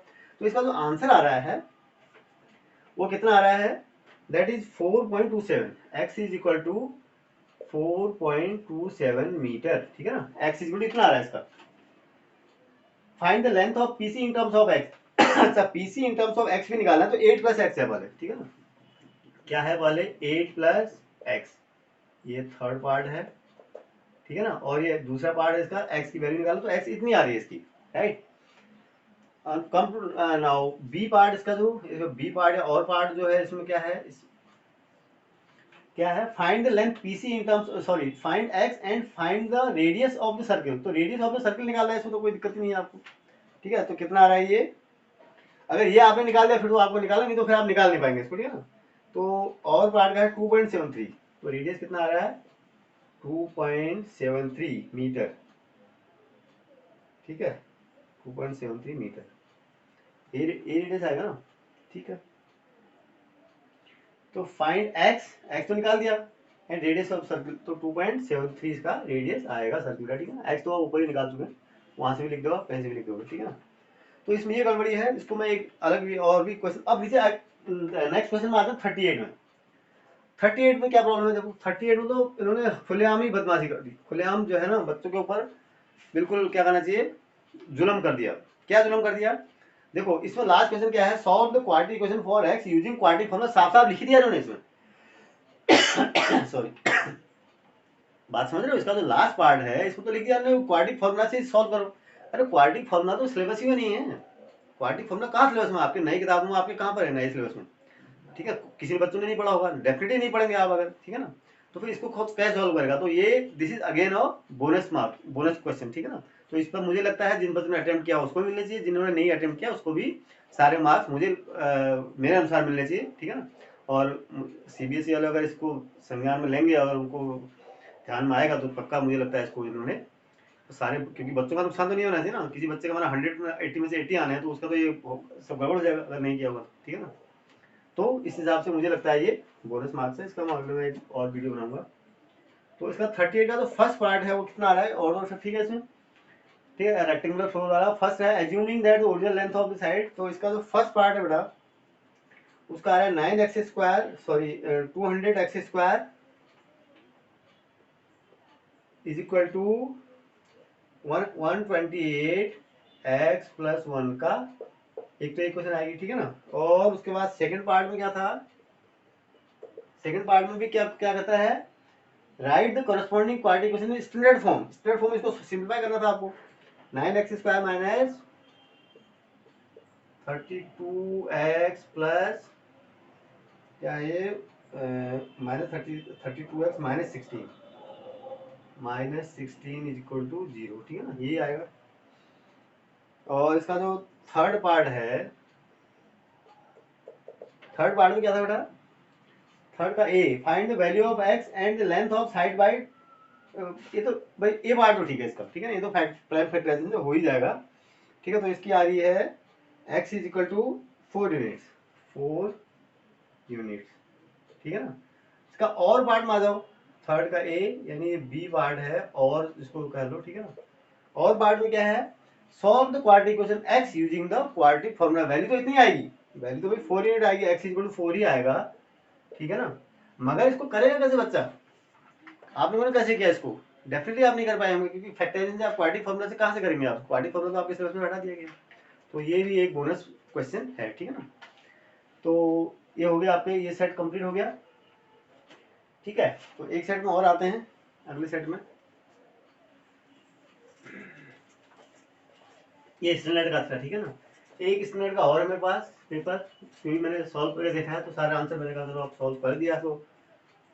तो इसका जो आंसर आ रहा है वो कितना आ रहा है, that is 4.27, x is equal to 4.27 metre, ठीक है ना। एक्स इक्वल इतना आ रहा है इसका। Find the length of PC in terms of X. अच्छा, PC in terms of X भी निकालना है तो 8 प्लस एक्स है पहले, ठीक है ना। क्या है पहले 8 प्लस एक्स, ये थर्ड पार्ट है, ठीक है ना। और ये दूसरा पार्ट है इसका, एक्स की वैल्यू निकालो तो एक्स इतनी आ रही है इसकी, right. Come to now B part, इसका जो बी पार्ट है और पार्ट जो है इसमें क्या है, क्या है, find the length PC in terms, sorry find x and find the radius of the circle. तो रेडियस ऑफ द सर्किल निकालना है, इसमें तो कोई दिक्कत नहीं है आपको, ठीक है। तो कितना आ रहा है ये, अगर ये आपने निकाल दिया फिर तो आपको निकाला, नहीं तो फिर आप निकाल नहीं पाएंगे इसको, ठीक है ना। तो और पार्ट का है 2.73, तो रेडियस कितना आ रहा है 2.73 मीटर, ठीक है, 2.73 मीटर ए रेडियस आएगा ना, ठीक है। तो फाइंड एक्स, एक्स तो निकाल दिया, एंड रेडियस ऑफ सर्किल, तो 2.73 इसका रेडियस आएगा सर्किल का, ठीक है ना। एक्स तो ऊपर ही निकाल चुके हैं, वहां से भी लिख दो, कहीं से भी लिख दोगे, ठीक है ना। तो इसमें ये गड़बड़ी है, इसको मैं एक अलग भी और भी क्वेश्चन, अब नीचे नेक्स्ट क्वेश्चन में आते हैं 38 में। 38 में क्या प्रॉब्लम है, देखो 38 में तो इन्होंने खुलेआम ही बदमाशी कर दी, खुलेआम जो है ना बच्चों के ऊपर बिल्कुल क्या करना चाहिए, जुल्म कर दिया। क्या जुल्म कर दिया, देखो इसमें लास्ट क्वेश्चन क्या है, solve the quadratic equation for x using quadratic formula, साफ साफ लिख दिया इन्होंने इसमें। सॉरी, बात समझ रहे हो, इसका जो लास्ट पार्ट है इसमें तो लिख दिया हमने क्वाड्रेटिक फॉर्मूला से सॉल्व करो। अरे क्वाड्रेटिक फॉर्मूला तो सिलेबस ही में नहीं है, क्वाड्रेटिक फॉर्मूला कहाँ सिलेबस में, आपके नई किताबों में आपके कहाँ पर है नए सिलेबस में, ठीक है। किसी बच्चों ने नहीं पढ़ा होगा, डेफिनेटली नहीं पढ़ेंगे आप अगर, ठीक है ना। तो फिर इसको खुद कैसे सॉल्व करेगा, तो ये this is again a bonus mark, bonus question, ठीक है ना। तो इस पर मुझे लगता है जिन बच्चों ने अटेम्प्ट किया उसको मिलने चाहिए, जिन्होंने नहीं अटेम्प्ट किया उसको भी सारे मार्क्स मुझे मेरे अनुसार मिलने चाहिए, ठीक है ना। और सीबीएसई वाले अगर इसको संज्ञान में लेंगे और उनको ध्यान में आएगा तो पक्का मुझे लगता है इसको इन्होंने सारे, क्योंकि बच्चों का नुकसान तो नहीं होना चाहिए ना, किसी बच्चे का हमारा 100 में 80 में से 80 आने हैं तो उसका तो ये सब गड़बड़ हो जाएगा अगर नहीं किया होगा, ठीक है ना। तो इस हिसाब से मुझे लगता है ये बोनस मार्क्स है, इसका मैं अगले में एक और वीडियो बनाऊंगा। तो इसका 38 का जो फर्स्ट पार्ट है वो कितना आ रहा है, और सब ठीक है इसमें, ठीक है। रेक्टेंगुलर फ्लोर वाला फर्स्ट है, assuming that the original length of the side, तो इसका जो फर्स्ट पार्ट है बेटा उसका आ रहा है 9x square, sorry 200x square is equal to 128x plus 1 का, एक तो एक क्वेश्चन आएगी, ठीक है ना। और उसके बाद सेकंड पार्ट में क्या था, सेकंड पार्ट में भी क्या क्या कहता है, right the corresponding quadratic equation in standard form, standard form इसको सिंप्लीफाई करना था आपको, 9x square minus 32x plus क्या ये minus 32x minus 16 is equal to 0, ठीक है ना, ये आएगा। और इसका जो थर्ड पार्ट है, थर्ड पार्ट में क्या था बेटा, थर्ड का A, find the value of X and the length of side by, ये तो भाई ए पार्ट तो ठीक है इसका, ठीक है ना, ये तो प्राइम फैक्टराइजेशन से हो ही जाएगा, ठीक है। तो इसकी आ रही है x is equal to 4 units, 4 units, ठीक है ना। इसका और पार्ट में आ जाओ, थर्ड का ए यानी ये बी पार्ट है, और इसको कर लो, ठीक है ना। और पार्ट में क्या है, solve the quadratic equation x using the quadratic formula, value तो इतनी आएगी, वैल्यू तो भाई 4 यूनिट आएगी, x इक्वल टू 4 ही आएगा, ठीक है ना। मगर इसको करेगा कैसे बच्चा, आप लोगों ने कैसे किया इसको, डेफिनेटली आप नहीं कर पाए होंगे, क्योंकि फैक्टराइजेशन से आप क्वाड्रेटिक फॉर्मूला से कहां से करेंगे, आप क्वाड्रेटिक फॉर्मूला तो आपके सिलेबस में हटा दिया गया। तो ये भी एक बोनस क्वेश्चन है, ठीक है ना। तो ये हो गया, आपके ये सेट कंप्लीट हो गया, ठीक है। तो एक सेट में और आते हैं, अगले सेट में ये स्टैंडर्ड का था, ठीक है ना। एक स्टैंडर्ड का और है मेरे पास पेपर, क्योंकि मैंने सॉल्व करके देखा है तो सारे आंसर मैंने कहा चलो आप सॉल्व कर दिया तो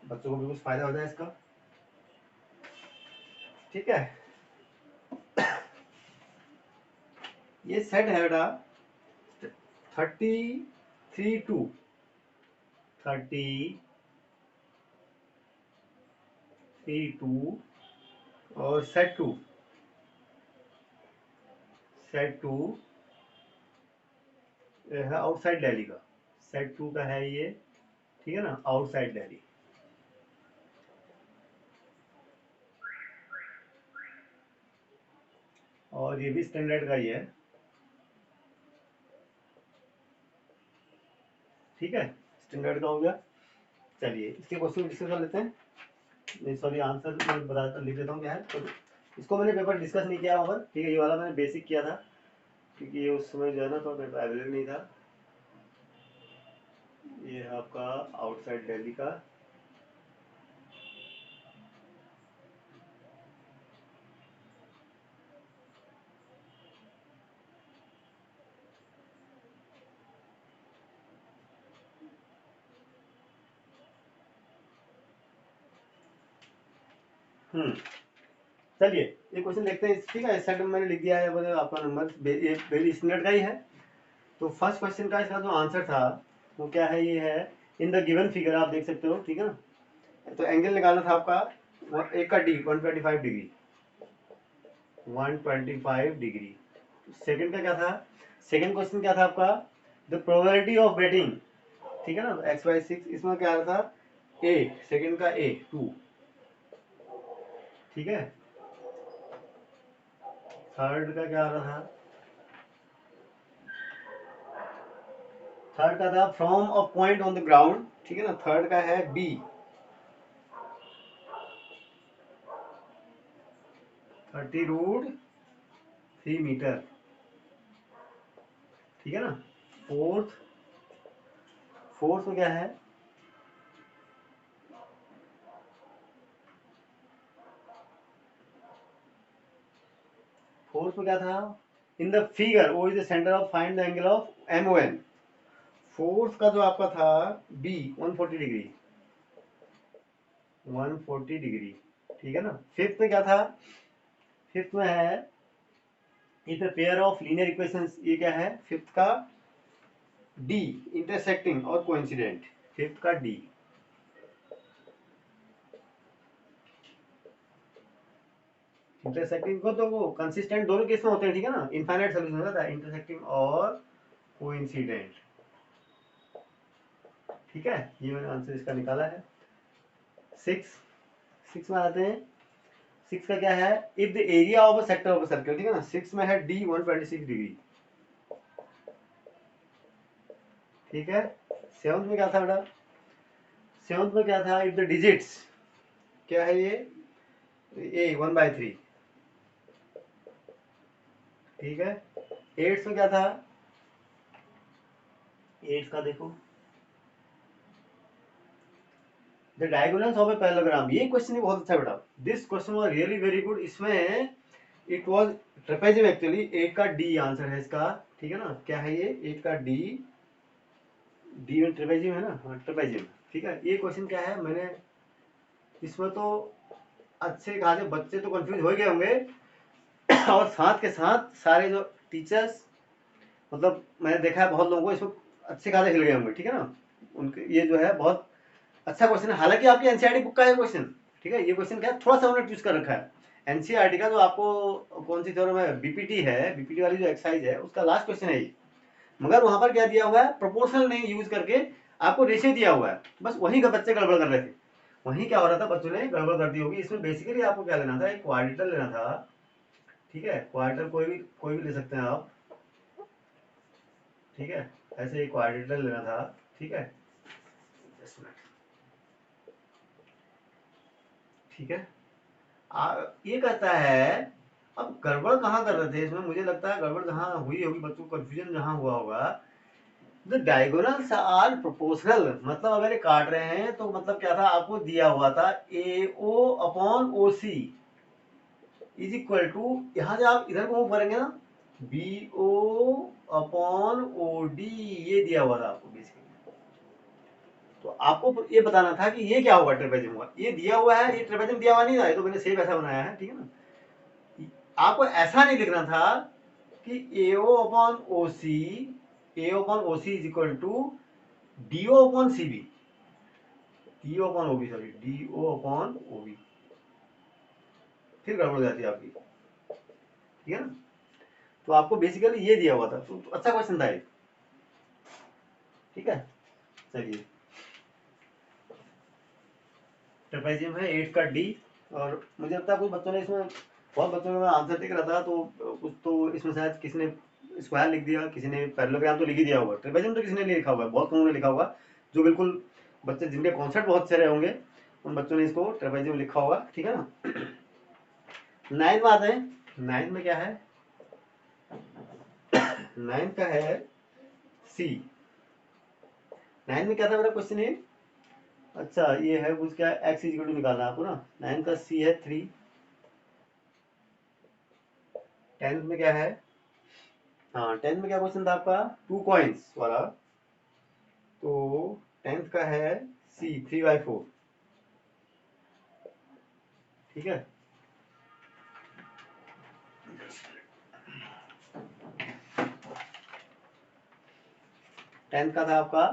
बच्चों को भी कुछ फायदा हो जाए इसका, ठीक है। ये सेट है बेटा 33 टू 32 और सेट टू है आउटसाइड दिल्ली का, सेट 2 का है ये, ठीक है ना, आउटसाइड दिल्ली। और ये भी स्टैंडर्ड का ही है, ठीक है, स्टैंडर्ड का हो गया। चलिए इसके क्वेश्चन डिस्कस कर लेते हैं। नहीं सॉरी, आंसर मैं बताता लिख देता हूँ क्या है। तो इसको मैंने पेपर डिस्कस नहीं किया वहाँ पर, ठीक है। ये वाला मैंने बेसिक किया था, क्योंकि ये उस समय जो है ना थोड़ा पेपर अवेलेबल नहीं था। ये है आपका आउटसाइड दिल्ली का। चलिए ये क्वेश्चन देखते हैं, ठीक है। इस साइड में मैंने लिख दिया है मतलब आपका नंबर, ये वेरी स्टैंडर्ड का ही है। तो फर्स्ट क्वेश्चन का इसका जो आंसर था वो क्या है, ये है इन द गिवन फिगर, आप देख सकते हो, ठीक है ना। तो एंगल निकालना था आपका एक का डी 125 डिग्री, 125 डिग्री। सेकंड का क्या था, सेकंड क्वेश्चन क्या था आपका, द प्रोबेबिलिटी ऑफ बेटिंग, ठीक है ना, एक्स वाई सिक्स। इसमें क्या था, ए, सेकंड का ए 2, ठीक है। थर्ड का क्या आ रहा था, थर्ड का था from a point on the ground, ठीक है ना। थर्ड का है बी 30√3 मीटर, ठीक है ना। फोर्थ, फोर्थ में क्या है, फोर्थ में क्या था, in the figure O is the centre of find the angle of M O N. Fourth का जो आपका था बी 140 डिग्री, 140 डिग्री, ठीक है ना। फिफ्थ में क्या था, फिफ्थ में है if a pair of linear equations, ये क्या है फिफ्थ का, डी इंटरसेक्टिंग और कोइंसिडेंट, फिफ्थ का डी। इंटरसेक्टिंग को तो वो कंसिस्टेंट दोनों केस में होते हैं, ठीक है ना। इनफाइनाइट सोल्यूशन होता है, इंटरसेक्टिंग और कोइंसिडेंट, ठीक है। ये मैंने आंसर इसका निकाला है। सिक्स, सिक्स में आते हैं। सिक्स का क्या है, if the area of a sector of a circle, ठीक है ना। सिक्स में है डी 126 डिग्री, ठीक है। सेवंथ में क्या था बेटा, सेवंथ में क्या था, इफ द डिजिट्स, क्या है ये, ए 1/3, ठीक है। एट्थ में क्या था, एट्थ का देखो, the diagonals of a parallelogram. ये क्वेश्चन भी बहुत अच्छा बेटा, this question was really very good. इसमें इट वाज ट्रेपेजियम एक्चुअली, 8 का डी आंसर है इसका, ठीक है ना। क्या है ये, 8 का डी, डी में ट्रेपेजियम है ना, हाँ ट्रेपेजियम, ठीक है। ये क्वेश्चन क्या है, मैंने इसमें तो अच्छे खासे बच्चे तो कंफ्यूज हो गए होंगे और साथ के साथ सारे जो टीचर्स, मतलब मैंने देखा है बहुत लोगों को इसमें अच्छे खासे हिल गए होंगे, ठीक है ना। उनके ये जो है बहुत अच्छा क्वेश्चन है, हालांकि आपकी एनसीईआरटी बुक का है क्वेश्चन, ठीक है। ये क्वेश्चन क्या है, थोड़ा सा उन्होंने ट्विस्ट कर रखा है। एनसीईआरटी का जो आपको कौन सी थ्योरम है, बीपीटी है, बीपीटी वाली जो एक्सरसाइज है उसका लास्ट क्वेश्चन है ये। मगर वहां पर क्या दिया हुआ है, प्रोपोर्शनल नहीं यूज करके आपको रेशियो दिया हुआ है, बस वहीं का बच्चे गड़बड़ कर रहे थे। वहीं क्या हो रहा था, बच्चों ने गड़बड़ कर दी होगी। इसमें बेसिकली आपको क्या लेना था, एक क्वाड्रेटर लेना था, ठीक है। क्वाड्रेटर कोई भी ले सकते हैं आप, ठीक है। ऐसे एक क्वाड्रेटर लेना था, ठीक है। Just a minute, ठीक है। ये कहता है, अब गड़बड़ कहाँ कर रहे थे इसमें, मुझे लगता है गड़बड़ जहाँ हुई होगी, बच्चों को कंफ्यूजन जहाँ हुआ होगा, द डायगोनल्स आर प्रोपोर्शनल, मतलब अगर ये काट रहे हैं तो मतलब क्या था, आपको दिया हुआ था A O upon O C is equal to, यहाँ से आप इधर को मूव करेंगे ना, B O upon O D, ये दिया हुआ था आपको बेसिकली। तो आपको ये बताना था कि ये क्या होगा, ट्रेपेजियम होगा, ये दिया हुआ है, ये ट्रेपेजियम दिया हुआ नहीं था, ये तो मैंने सेम ऐसा बनाया है, ठीक है ना। आपको ऐसा नहीं लिखना था कि AO upon O C, AO upon O C is equal to DO upon CB, DO upon OB, sorry DO upon OB, फिर गड़बड़ हो जाती है आपकी, ठीक है ना। तो आपको बेसिकली ये दिया हुआ था, तो अच्छा क्वेश्चन था ये, ठीक है। चलिए, ट्रेपेजियम है 8 का डी। और मुझे लगता है कुछ बच्चों ने इसमें, बहुत बच्चों ने आंसर देख रहा था तो कुछ तो इसमें शायद किसी ने स्क्वायर लिख दिया, किसी ने पैरेललोग्राम तो लिख ही दिया होगा, ट्रेपेजियम तो किसी ने नहीं लिखा हुआ है, बहुत कम ने लिखा होगा। जो बिल्कुल बच्चे जिनके कॉन्सेप्ट बहुत अच्छे रहे होंगे उन बच्चों ने इसको ट्रेपेजियम लिखा होगा, ठीक है ना। 9 में आते हैं। 9 में क्या है, 9 का है सी। 9 में क्या था मेरा क्वेश्चन ये, अच्छा ये है कुछ क्या, एक्स इज इक्वल टू निकालना है आपको ना। 9 का सी है 3। 10 में क्या है, हाँ 10 में क्या क्वेश्चन था आपका, 2 कॉइन्स वाला। तो 10th का है सी 3/4, ठीक है। टेंथ का था आपका,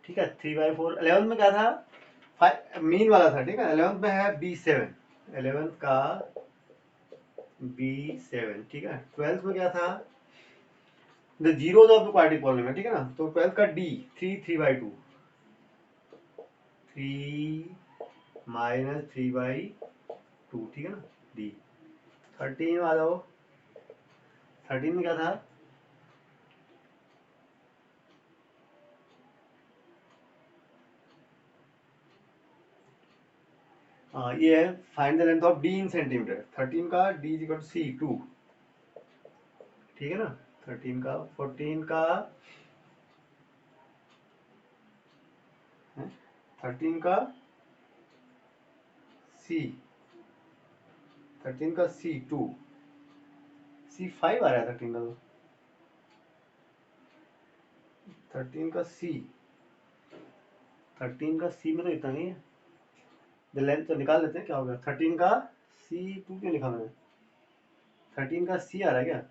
ठीक है 3/4। 11th में क्या था, मीन वाला था, ठीक है। 11th में है B7, 11th का B7, ठीक है। 12th में क्या था, the zeros of the quadratic polynomial, ठीक है ना। तो 12th का D 3/2, 3 माइनस 3/2, ठीक है ना, D। 13 में आ जाओ। 13 में क्या था, ये है find the length of D in centimetre. 13 का D is equal to C 2, ठीक है ना। 13 का 14 का 13 का C, 13 का C2, C5 आ रहा है 13 का, तो 13 का C, 13 का C में तो इतना नहीं है। लेंथ तो निकाल लेते हैं क्या होगा। 13 का C2 क्यों लिखा मैंने, 13 का C आ रहा है क्या,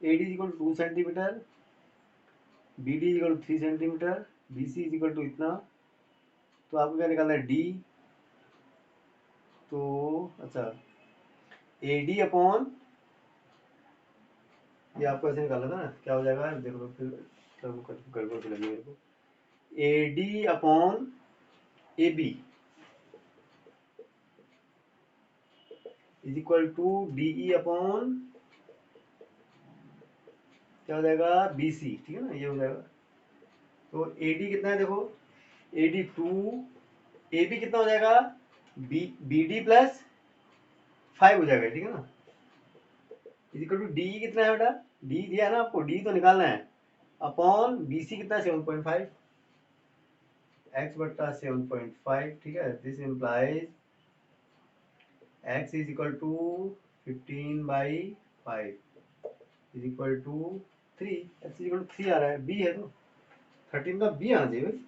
AD is equal to 2 centimetre, BD is equal to 3 centimetre, BC is equal to इतना। तो आपको क्या निकालना है D, तो अच्छा AD अपॉन, ये आपको ऐसे निकालना था ना, क्या हो जाएगा देखो, फिर गड़बड़ सी लगी मेरे को। AD upon AB is equal to DE upon क्या हो जाएगा BC, ठीक है ना, ये हो जाएगा। तो AD कितना है देखो, AD 2, AB कितना हो जाएगा, BD प्लस 5 हो जाएगा, ठीक है ना। इज इक्वल टू DE कितना है बेटा, D दिया है ना आपको, D तो निकालना है, अपॉन BC कितना है 7.5, x बट्टा 7.5, ठीक है। This implies x is equal to 15/5 is equal to 3, x is equal to 3 आ रहा है, B है तो 13 का B आना चाहिए भाई,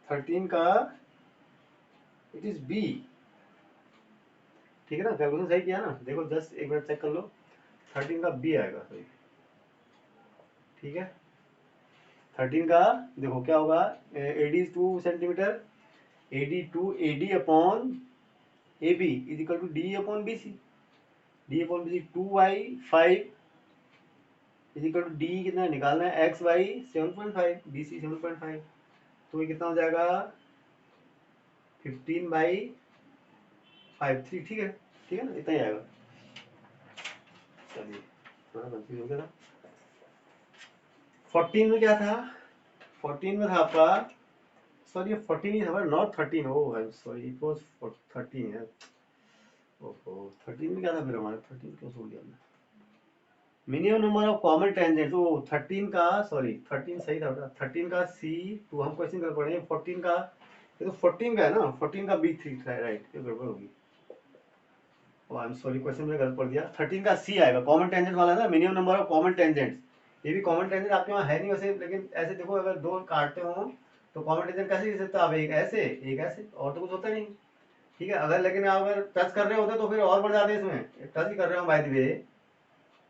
13 का इट इज B, ठीक है ना। कैलकुलेशन सही किया ना, देखो जस्ट एक मिनट चेक कर लो, 13 का B आएगा सही, ठीक है। 13 का देखो क्या होगा, AD 2 centimetre, AD 2 AD upon AB is equal to DE upon BC, DE upon BC 2/5 is equal to DE कितना निकालना है, x/7.5, BC 7.5, तो ये कितना हो जाएगा 15/5, ठीक है, ठीक है ना, इतना ही आएगा। चलिए थोड़ा कंफ्यूज हो गया था। 14 में क्या था, 14 में था आपका, सॉरी ये 14 ही था, not 13, oh I am sorry, it was 13 है। ओहो 13 में क्या था फिर हमारे, 13 क्यों छोड़ दिया हमने, minimum number of common tangent. ओ 13 का, सॉरी 13 सही था बेटा, 13 का C2 हम क्वेश्चन कर पड़े, 14 का, ये तो 14 का है ना, 14 का B3 था, राइट, ये गड़बड़ होगी, आई एम सॉरी क्वेश्चन में गलत पढ़ दिया। 13 का C आएगा, कॉमन टेंजेंट वाला ना, minimum number of common tangent. ये भी कॉमन टेंजेंट आपके वहाँ है नहीं वैसे, लेकिन ऐसे देखो अगर दो काटते हो तो कॉमन टेंजेंट कैसे लिख सकते हो आप, एक ऐसे एक ऐसे, और तो कुछ होता नहीं, ठीक है। अगर लेकिन आप अगर टच कर रहे होते तो फिर और बढ़ जाते हैं इसमें, टच ही कर रहे हो बाय द वे,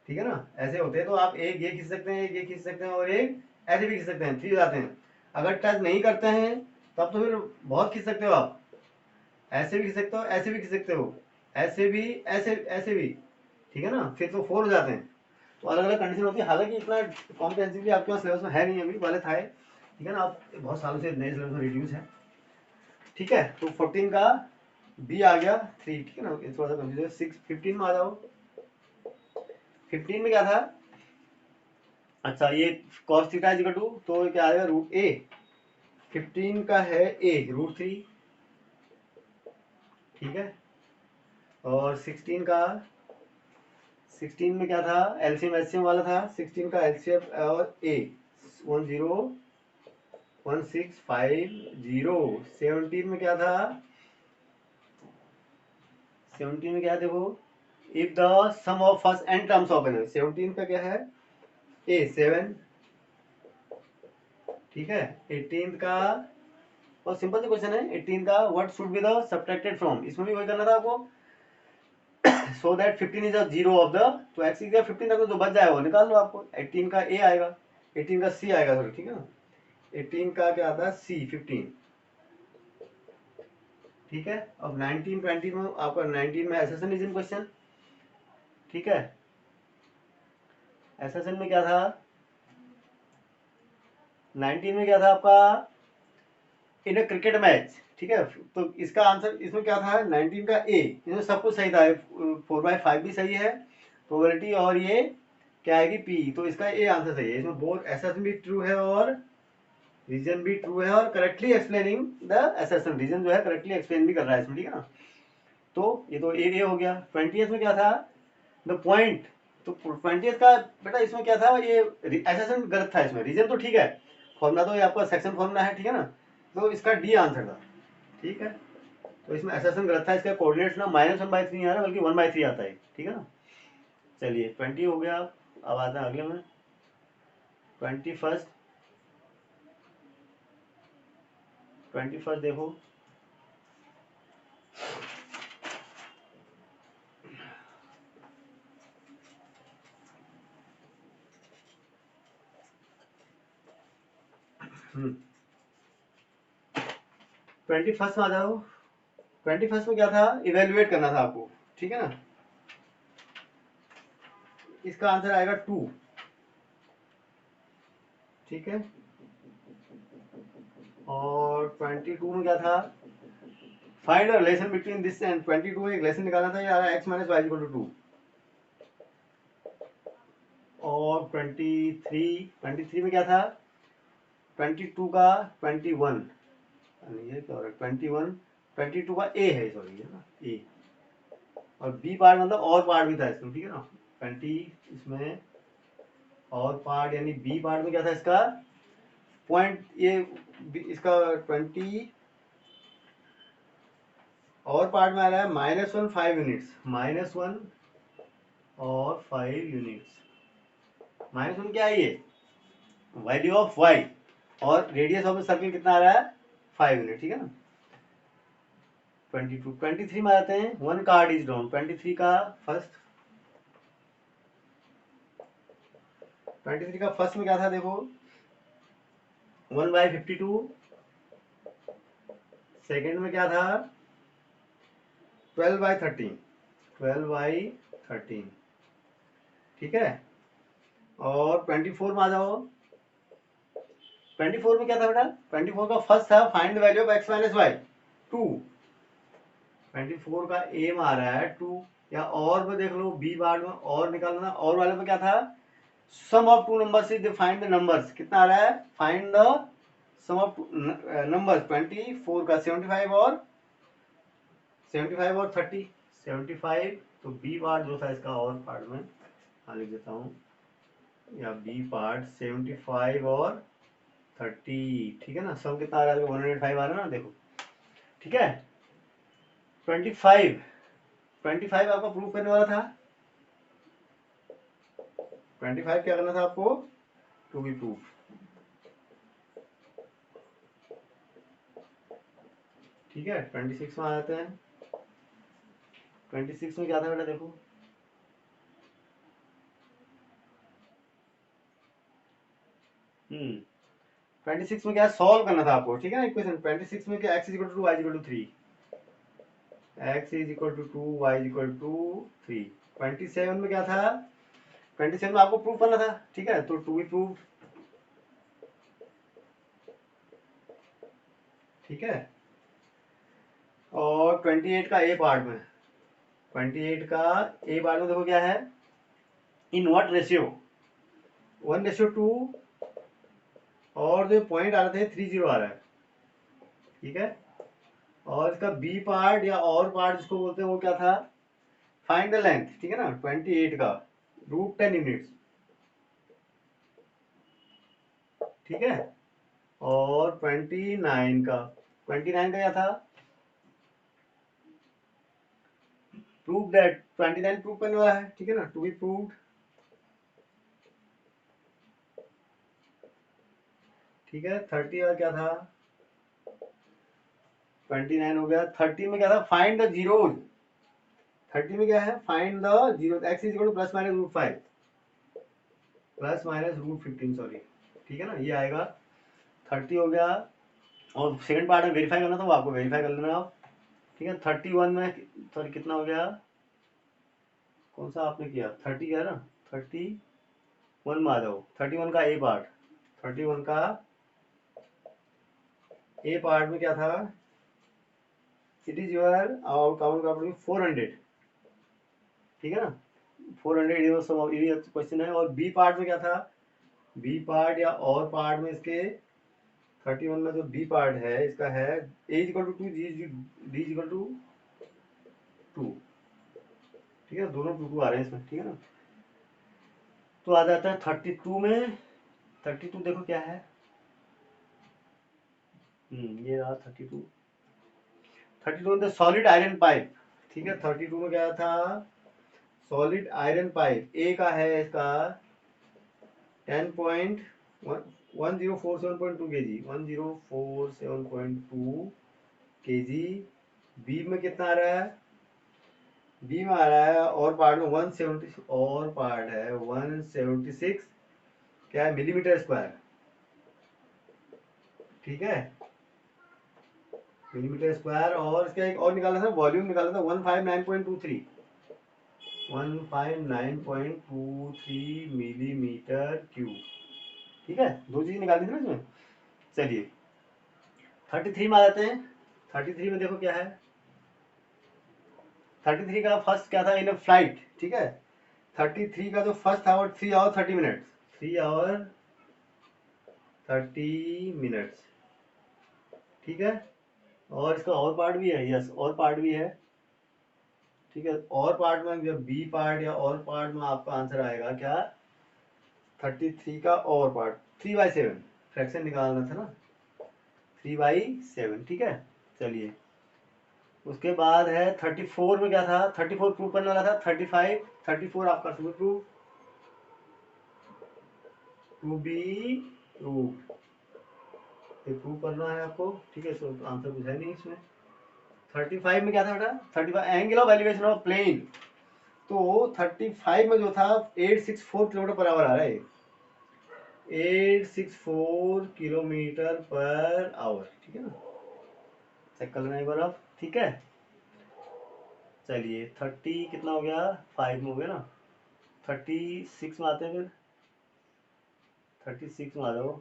ठीक है ना, ऐसे होते हैं तो आप एक ये खींच सकते हैं, एक ये खींच सकते हैं, और एक ऐसे भी खींच सकते हैं, 3 जाते हैं। अगर टच नहीं करते हैं तब तो फिर बहुत खींच सकते हो आप, ऐसे भी खींच सकते हो, ऐसे भी खींच सकते हो, ऐसे भी, ऐसे ऐसे भी, ठीक है ना, फिर तो 4 हो जाते हैं। तो अलग अलग कंडीशन होती है, हालांकि इतना कॉम्प्रिहेंसिवली आपके पास सिलेबस में है नहीं, अभी वाले था, ठीक है ना, आप बहुत सालों से नए सिलेबस में रिड्यूस है, ठीक है। तो 14 का B आ गया 3, ठीक है ना, ये थोड़ा सा कंफ्यूज है। 6 15 में आ जाओ। 15 में क्या था, अच्छा ये cos theta is equal to, तो क्या आएगा √a, 15 का है a √3, ठीक है। और 16 में क्या था, एलसीएम एचसीएम वाला था, 16 का एलसीएम और a 101650। 17 में क्या था, 17 में क्या है देखो, if the sum of first N terms of an, 17 का क्या है a 7, ठीक है। 18 का और सिंपल सा क्वेश्चन है, 18 का what should be the subtracted from, इसमें भी वही करना था आपको, so that 15 is a zero of the, तो एक्स की 15 तक जो बच जाएगा वो निकाल लो आपको। 18 का ए आएगा, 18 का सी आएगा, सॉरी, ठीक है ना। 18 का क्या आता है सी 15, ठीक है। अब 19 20 में आपका 19 में एसेसिनिज्म क्वेश्चन, ठीक है। एसेसिन में क्या था, 19 में क्या था आपका, इन अ क्रिकेट मैच, ठीक है। तो इसका आंसर इसमें क्या था, 19 का ए, इसमें सब कुछ सही था, 4/5 भी सही है प्रोबेबिलिटी, और ये क्या आएगी पी, तो इसका ए आंसर सही है। इसमें बोथ एसेसन भी ट्रू है और रीजन भी ट्रू है, और करेक्टली एक्सप्लेनिंग द एसेसन, रीजन जो है करेक्टली एक्सप्लेन भी कर रहा है इसमें, ठीक है ना। तो ये तो ए हो गया। 20th में क्या था, द पॉइंट, तो 20th का बेटा इसमें क्या था, ये एसेसन गलत था, इसमें रीजन तो ठीक है, फॉर्मूला तो ये आपका सेक्शन फॉर्मूला है, ठीक है ना। तो इसका डी आंसर था, ठीक है। तो इसमें एसेसन गलत था, इसका कोऑर्डिनेट्स ना -1/3 नहीं आ रहा बल्कि 1/3 आता है, ठीक है ना। चलिए 20 हो गया। अब आता है अगले में 21st। 21st देखो, हम्म 21st में आ जाओ। 21st में क्या था, इवेल्युएट करना था आपको, ठीक है ना। इसका आंसर आएगा 2, ठीक है। और 22 में क्या था, find a relation between this and, 22 में एक रिलेशन निकालना था, यार x - y = 2। और 23 में क्या था, 22 का 21, ये क्या हो रहा है, 21 22 का ए है, सॉरी, है ना ए, और बी पार्ट मतलब और पार्ट भी था इसमें, ठीक है ना। 20 इसमें और पार्ट यानी बी पार्ट में क्या था इसका पॉइंट, ये इसका 20 और पार्ट में आ रहा है -1 5 यूनिट्स, -1 और 5 यूनिट्स। -1 क्या है, ये वैल्यू ऑफ वाई, और रेडियस ऑफ द सर्किल कितना आ रहा है 5 यूनिट, ठीक है ना। 22 23 में आते हैं, 1 कार्ड इज डाउन, 23 का फर्स्ट, 23 का फर्स्ट में क्या था देखो, 1/52। सेकेंड में क्या था 12/13, 12/13, ठीक है। और 24 में आ जाओ। 24 में क्या था बेटा, 24 का फर्स्ट था find the value of x - y 2। 24 का ए में आ रहा है 2, या और में देख लो बी बार में और निकालना, और वाले में क्या था, sum of two numbers is find the numbers, कितना आ रहा है, find the sum of numbers, 24 का 75 और 30, 75, तो बी पार्ट जो था इसका और पार्ट में लिख देता हूँ, या बी पार्ट 75 और 30, ठीक है ना। सम कितना आ रहा है, 105 आ रहा है ना, देखो, ठीक है। 25 आपका प्रूफ करने वाला था, 25 क्या करना था आपको, टू बी प्रूफ, ठीक है। 26 में आ जाते हैं। 26 में क्या था बेटा देखो, हम्म 26 में क्या सॉल्व करना था आपको, ठीक है ना इक्वेशन। 26 में क्या x = 2 y = 3, x = 2 y = 3। 27 में क्या था, 27 में आपको प्रूफ करना था, ठीक है, तो टू बी प्रूफ, ठीक है। और 28 का ए पार्ट में, 28 का ए पार्ट में देखो क्या है, इन व्हाट रेशियो, 1:2, और जो पॉइंट आ रहे थे 30 आ रहा है, ठीक है। और इसका बी पार्ट या और पार्ट जिसको बोलते हैं वो क्या था, फाइंड द लेंथ, ठीक है ना, 28 का √10 यूनिट्स, ठीक है। और 29 का क्या था, प्रूव दैट, 29 प्रूव करने वाला है, ठीक है ना, टू बी प्रूव्ड, ठीक है। 30 का क्या था, 29 हो गया। 30 में क्या था, फाइंड द जीरोज, 30 में क्या है, find the zero, x is equal to +-√5 +-√15, sorry, ठीक है ना, ये आएगा। 30 हो गया। और सेकंड पार्ट में वेरीफाई करना था, वो आपको वेरीफाई कर लेना आप, ठीक है। 31 में, सॉरी कितना हो गया, कौन सा आपने किया, 30 किया ना, 31 में आ जाओ। 31 का ए पार्ट, 31 का ए पार्ट में क्या था, इट इज योर काउंट का 400, ठीक है ना, 400 ये क्वेश्चन है। और बी पार्ट में क्या था, बी पार्ट या और पार्ट में इसके 31 में जो बी पार्ट है इसका है A equal to 2, D equal to 2, ठीक है, दोनों 2 आ रहे हैं इसमें, ठीक है ना। तो आ जाता है 32 में, 32 देखो क्या है, ये रहा 32 में सॉलिड आयरन पाइप, ठीक है। 32 में क्या था, सॉलिड आयरन पाइप, ए का है इसका 10.1047.2 kg, 1047.2 kg। बी में कितना आ रहा है, बी में आ रहा है और पार्ट में 170, और पार्ट है 176 क्या है, मिलीमीटर स्क्वायर, ठीक है, मिलीमीटर स्क्वायर। और इसका एक और निकाला था, वॉल्यूम निकाला था 159.23, 159.23 मिलीमीटर क्यूब, ठीक है, दो चीज निकाली थी ना इसमें। चलिए 33 में आ जाते हैं। 33 में देखो क्या है, 33 का फर्स्ट क्या था, इन अ फ्लाइट, ठीक है। 33 का जो फर्स्ट था वो 3 आवर 30 मिनट्स, 3 आवर 30 मिनट्स, ठीक है। और इसका और पार्ट भी है, यस, और पार्ट भी है, ठीक है। और पार्ट में जब बी पार्ट या और पार्ट में आपका आंसर आएगा क्या, 33 का और पार्ट 3/7, फ्रैक्शन निकालना था ना, 3/7, ठीक है। चलिए उसके बाद है 34 में क्या था, 34 प्रूव करने वाला था, 35, 34 आपका to prove, to be prove, ये प्रूव करना है आपको, ठीक है। सो आंसर कुछ है नहीं इसमें। 35 में क्या था बेटा, 35 angle of elevation of plane, तो 35 में जो था 864 किलोमीटर पर आवर आ रहा है, 864 किलोमीटर पर आवर, ठीक है ना, चेक कर लेना एक बार आप, ठीक है। चलिए 30 कितना हो गया, 5 में हो गया ना। 36 में आते हैं फिर, 36 में आ जाओ,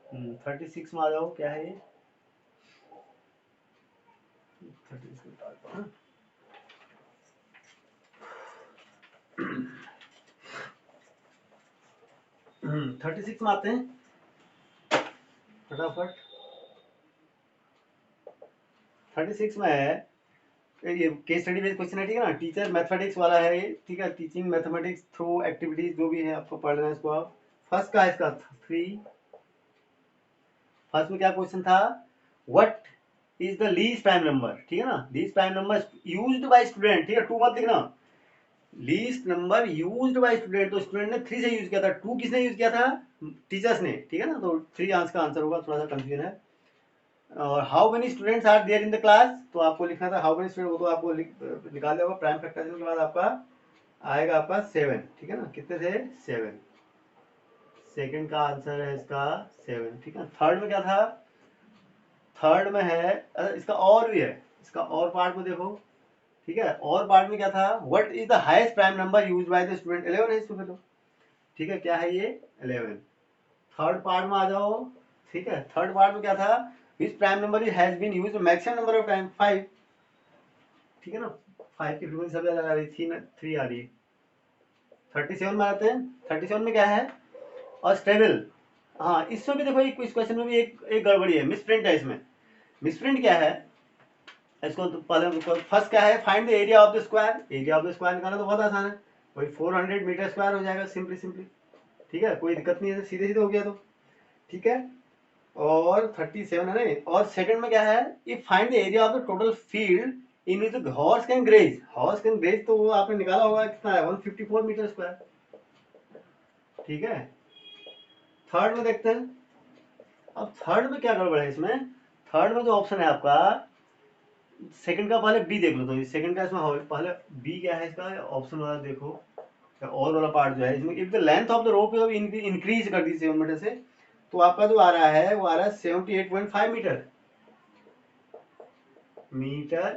36 में आ जाओ, क्या है ये, 36 में आते हैं फटाफट। 36 में है, ये केस स्टडी बेस्ड क्वेश्चन है, ठीक है ना, टीचर मैथमेटिक्स वाला है ये, ठीक है, टीचिंग मैथमेटिक्स थ्रू एक्टिविटीज जो भी है आपको पढ़ लेना है इसको आप। फर्स्ट का है इसका 3, फर्स्ट में क्या क्वेश्चन था, what is the least prime number, ठीक है ना, least prime number used by student, ठीक है, 2 मत लिखना, least number used by student, तो स्टूडेंट ने 3 से यूज किया था, 2 किसने यूज किया था, टीचर्स ने, ठीक है ना, तो 3 आंसर का आंसर होगा, थोड़ा सा कंफ्यूजन है। और how many students are there in the class, तो आपको लिखना था हाउ मेनी स्टूडेंट, वो तो आपको निकाल देगा, प्राइम फैक्टराइजेशन के बाद आपका आएगा आपका 7, ठीक है ना, कितने थे 7, सेकंड का आंसर है इसका 7, ठीक है। थर्ड में क्या था, थर्ड में है, इसका और भी है, इसका और पार्ट में देखो, ठीक है, और पार्ट में क्या था, what is the highest prime number used by the student, 11 है इसमें, तो ठीक है, क्या है ये 11। थर्ड पार्ट में आ जाओ, ठीक है, थर्ड पार्ट में क्या था, which prime number has been used maximum number of time 5, ठीक है ना, 5 की फ्रीक्वेंसी सबसे ज्यादा आ रही थी ना, 3 आ रही है। 37 में आते हैं, 37 में क्या है, और स्टेबल हाँ, इसमें भी देखो इस क्वेश्चन में भी एक गड़बड़ी है, मिसप्रिंट है इसमें। मिसप्रिंट क्या है, इसको तो पहले फर्स्ट क्या है, find the area of the square. Area of the square निकालना तो बहुत आसान है, वही 400 मीटर स्क्वायर हो जाएगा सिंपली सिंपली, ठीक है, कोई दिक्कत नहीं है, सीधे सीधे हो गया तो, ठीक है। और 37 है ना। और सेकंड में क्या है, if find the area of the total field in which horse can graze. Horse can graze तो वो आपने निकाला होगा कितना है, 154 मीटर स्क्वायर, ठीक है। थर्ड में देखते हैं, अब थर्ड में क्या गड़बड़ है इसमें। थर्ड में जो ऑप्शन है आपका, सेकंड का पहले बी देख लो, तो सेकंड का इसमें पहले बी क्या है इसका ऑप्शन वाला देखो, और वाला पार्ट जो है इसमें, if the length of the rope increase कर दी 7 मीटर से, तो आपका जो आ रहा है वो आ रहा है 78.5 मीटर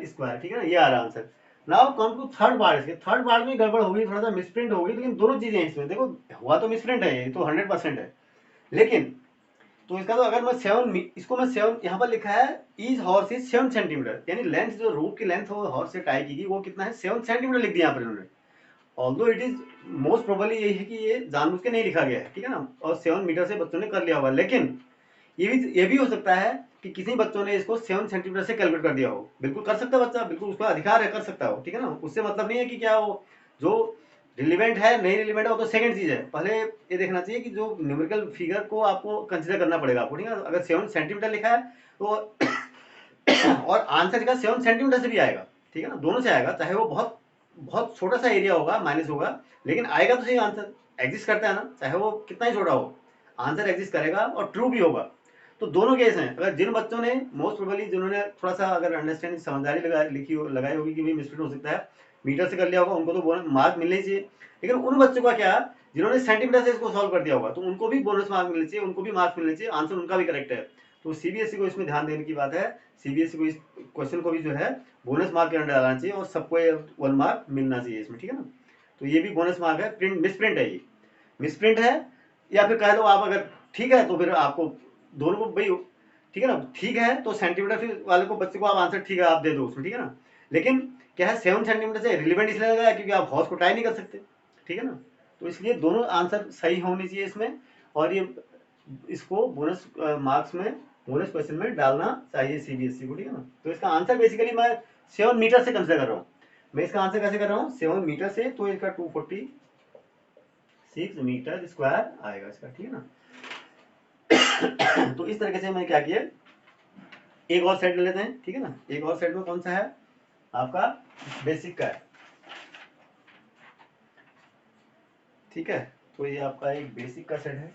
स्क्वायर, ठीक है ना, ये आ रहा है answer. Now come to third part. इसके थर्ड पार्ट में गड़बड़ होगी, थोड़ा सा मिसप्रिंट होगी, लेकिन दोनों चीजें हैं इसमें, देखो हुआ तो मिसप्रिंट है, ये तो 100% है, लेकिन तो इसका तो अगर मैं 7, इसको मैं 7 यहाँ पर लिखा है, इज हॉर्स इज 7 सेंटीमीटर, यानी लेंथ जो रूप की लेंथ हो हॉर्स से टाई की वो कितना है, 7 सेंटीमीटर लिख दिया यहाँ पर इन्होंने। Although it is most probably यही है कि ये जानबूझ के नहीं लिखा गया है, ठीक है ना, और 7 मीटर से बच्चों ने कर लिया होगा, लेकिन ये भी हो सकता है कि किसी बच्चों ने इसको 7 सेंटीमीटर से कैलकुलेट कर दिया हो। बिल्कुल कर सकता है बच्चा, बिल्कुल उसका अधिकार है, कर सकता हो, ठीक है ना, उससे मतलब नहीं है कि क्या वो जो रिलीवेंट है नहीं रिलीवेंट है वो तो सेकंड चीज है, पहले ये देखना चाहिए कि जो न्यूमेरिकल फिगर को आपको कंसिडर करना पड़ेगा आपको, ठीक है। अगर 7 सेंटीमीटर लिखा है तो और आंसर का 7 सेंटीमीटर से भी आएगा, ठीक है ना, दोनों से आएगा, चाहे वो बहुत बहुत छोटा सा एरिया होगा माइनस होगा, लेकिन आएगा तो सही आंसर, एग्जिस्ट करता है ना, चाहे वो कितना ही छोटा हो, आंसर एग्जिस्ट करेगा और ट्रू भी होगा। तो दोनों केस हैं। अगर जिन बच्चों ने मोस्ट प्रोबेबली जिन्होंने थोड़ा सा अगर अंडरस्टैंडिंग समझदारी लगाई होगी कि भाई मिसफिट हो सकता है, मीटर से कर लिया होगा, उनको तो मार्क मिलने चाहिए, लेकिन उन बच्चों का क्या, जिन्होंने सेंटीमीटर से इसको सॉल्व कर दिया होगा, तो उनको भी बोनस मार्क मिलने चाहिए, उनको भी मार्क्स मिलने चाहिए, आंसर उनका भी करेक्ट है। तो सीबीएसई को इसमें ध्यान देने की बात है, सीबीएसई को इस क्वेश्चन को भी जो है बोनस मार्क के अंदर डालना चाहिए, और सबको 1 मार्क मिलना चाहिए इसमें, ठीक है ना। तो ये भी बोनस मार्क है, प्रिंट मिसप्रिंट है, ये मिसप्रिंट है, या फिर कह दो आप अगर ठीक है तो फिर आपको दोनों को भाई, ठीक है ना, ठीक है तो सेंटीमीटर फिर वाले को बच्चे को आप आंसर ठीक है आप दे दो उसमें, ठीक है ना, लेकिन क्या है 7 सेंटीमीटर से रिलेवेंट इसलिए लगा क्योंकि आप हॉर्स को ट्राई नहीं कर सकते, ठीक है ना। तो इसलिए दोनों आंसर सही होने चाहिए इसमें, और ये इसको बोनस मार्क्स में बोनस क्वेश्चन में डालना चाहिए सीबीएसई को, ठीक है ना। तो इसका आंसर बेसिकली मैं 7 मीटर से कंसिडर कर रहा हूँ, मैं इसका आंसर कैसे कर रहा हूँ 7 मीटर से, तो इसका 246 मीटर स्क्वायर आएगा इसका, ठीक है ना। तो इस तरीके से मैं क्या किया, एक और सेट ले लेते हैं, ठीक है ना। एक और सेट में कौन सा है आपका, बेसिक का है, ठीक है। तो ये आपका एक बेसिक का सेट है,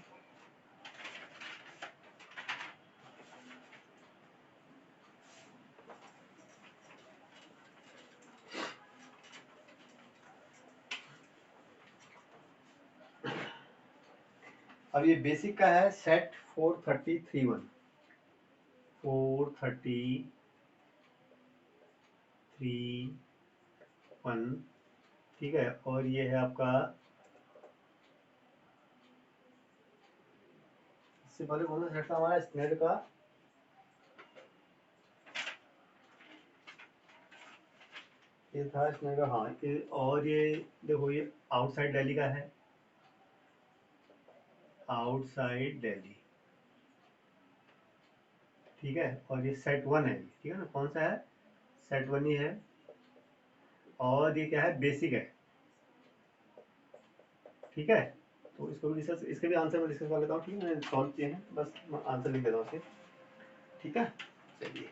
अब ये बेसिक का है सेट 433 1, ठीक है। और ये है आपका, इससे पहले कौन सा सेट था हमारा, स्नेड का, ये था स्नेड का, हाँ ये, और ये देखो ये आउटसाइड दिल्ली का है, आउटसाइड दिल्ली, ठीक है। और ये सेट 1 है, ठीक है ना, कौन सा है, सेट 1 ही है। और ये क्या है, बेसिक है, ठीक है। तो इसको भी डिस्कस, इसके भी आंसर में डिस्कस कर लेता हूँ, ठीक है, मैंने सॉल्व किए हैं, बस आंसर लिख देता हूँ इसके, ठीक है। चलिए,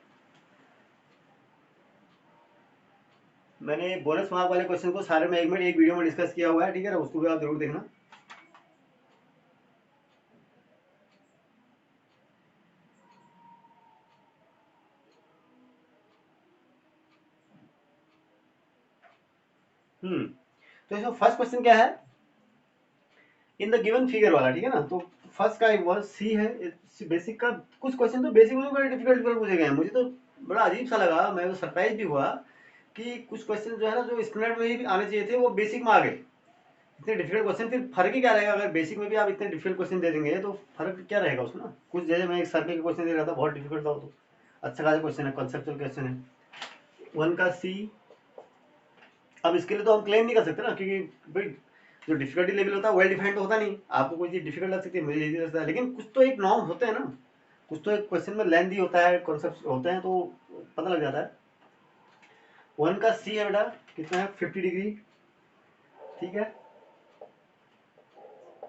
मैंने बोनस मार्क वाले क्वेश्चन को सारे में एक वीडियो में डिस्कस किया हुआ है, ठीक है ना, उसको भी आप जरूर देखना। तो इसमें फर्स्ट क्वेश्चन क्या है, इन द गिवन फिगर वाला, ठीक है ना। तो फर्स्ट का वर्ड सी है, बेसिक का कुछ क्वेश्चन तो बेसिक में बड़े डिफिकल्ट पूछे गए हैं, मुझे तो बड़ा अजीब सा लगा, मैं तो सरप्राइज भी हुआ कि कुछ क्वेश्चन जो है ना जो स्टैंडर्ड में ही आने चाहिए थे वो बेसिक में आ गए, इतने डिफिकल्ट क्वेश्चन। फिर फर्क ही क्या रहेगा, अगर बेसिक में भी आप इतने डिफिकल्ट क्वेश्चन दे देंगे तो फर्क क्या रहेगा उसमें ना। कुछ जैसे मैं एक सर्कल का क्वेश्चन दे रहा था, बहुत डिफिकल्ट था वो, तो अच्छा खासा क्वेश्चन है, कंसेप्चुअल क्वेश्चन है, 1 का सी। अब इसके लिए तो हम क्लेम नहीं कर सकते ना, क्योंकि भाई जो डिफिकल्टी लेवल होता है वेल डिफाइंड तो होता नहीं, आपको कोई चीज डिफिकल्ट लग सकती है, मुझे इजी लगता है, लेकिन कुछ तो एक नॉर्म होते हैं ना, कुछ तो एक क्वेश्चन में लेंथी होता है, कॉन्सेप्ट होते हैं, तो पता लग जाता है। 1 का सी है बेटा कितना है 50 डिग्री, ठीक है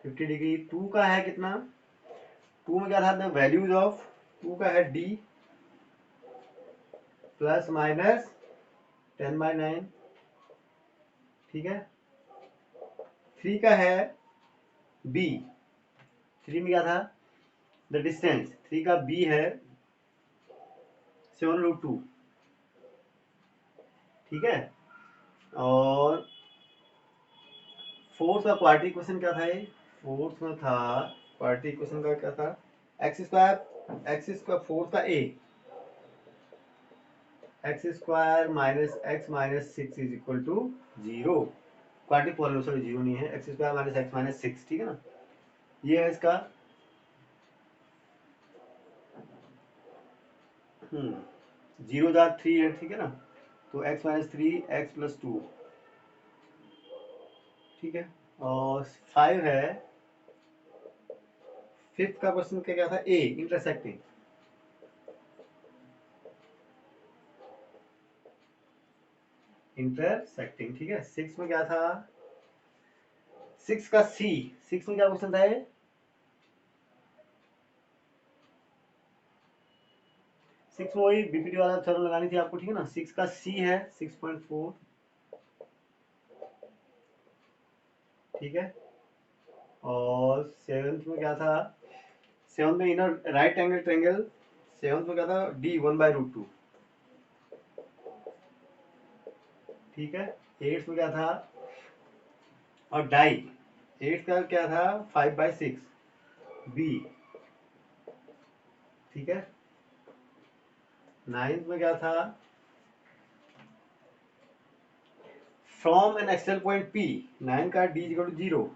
50 डिग्री। 2 का है कितना, 2 में क्या था, वैल्यूज ऑफ 2 का है डी प्लस माइनस 10/9, ठीक है। 3 का है बी, 3 में क्या था, द डिस्टेंस 3 का बी है 7√2, ठीक है। और फोर्थ का क्वाड्रेटिक क्वेश्चन क्या था, ये फोर्थ में था क्वाड्रेटिक क्वेश्चन का क्या था, x² फोर्थ का A, x² minus x minus 6 is equal to 0। Quadratic polynomial, sorry 0 नहीं है, x² माइनस x माइनस 6, ठीक है ना। ये है इसका 0 जा 3 है, ठीक है ना, तो x माइनस 3 x प्लस 2, ठीक है। और 5 है, फिफ्थ का क्वेश्चन क्या था, ए इंटरसेक्टिंग, इंटरसेक्टिंग, ठीक है। 6 में क्या था, 6 का सी, 6 में क्या क्वेश्चन था ये, 6 में वही बीपीटी वाला थ्योरम लगानी थी आपको, ठीक है ना। 6 का सी है 6.4, ठीक है। और 7th में क्या था, 7th में inner right angle triangle, 7th में क्या था, डी 1/√2, ठीक है। 8th में क्या था, और डाई 8th का क्या था 5/6 बी, ठीक है। 9th में क्या था, from an external point P, 9 का D equal to 0,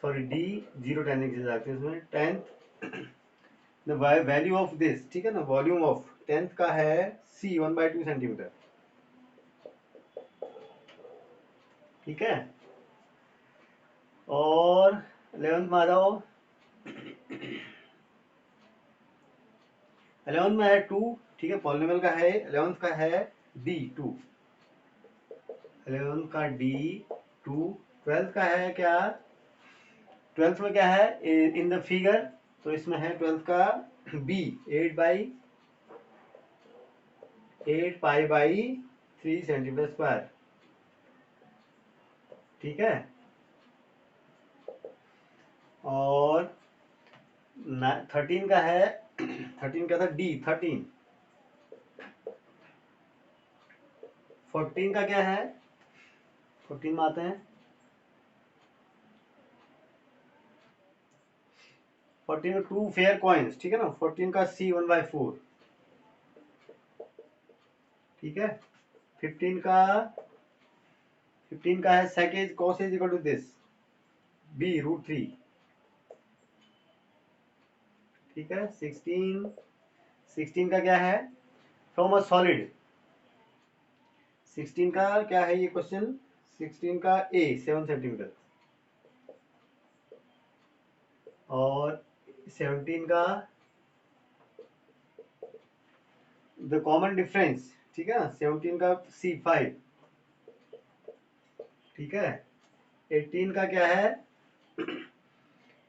sorry D 0 10 इसमें 10th the value of this, ठीक है ना, वॉल्यूम ऑफ 10th का है सी 1/2 सेंटीमीटर, ठीक है। और 11th में आ जाओ, 11th में है 2, ठीक है, पॉलिनोमियल का है, 11th का है डी 2, 11th का डी 2। 12th का है क्या, 12th में क्या है इन द फिगर, तो इसमें है 12th का बी 8/3 सेंटीमीटर स्क्वायर, ठीक है। और 13 का है 13 क्या था डी 13। 14 का क्या है, 14 में आते हैं, 14 में 2 फेयर कॉइन्स, ठीक है ना, 14 का सी 1/4, ठीक है। 15 का 15 का है सेकेज cos is equal to this B √3, ठीक है। 16 का क्या है, फ्रॉम अ सॉलिड, 16 का क्या है ये क्वेश्चन, 16 का ए 7 सेंटीमीटर, और 17 का द कॉमन डिफरेंस, ठीक है ना, 17 का सी 5, ठीक है। 18 का क्या है,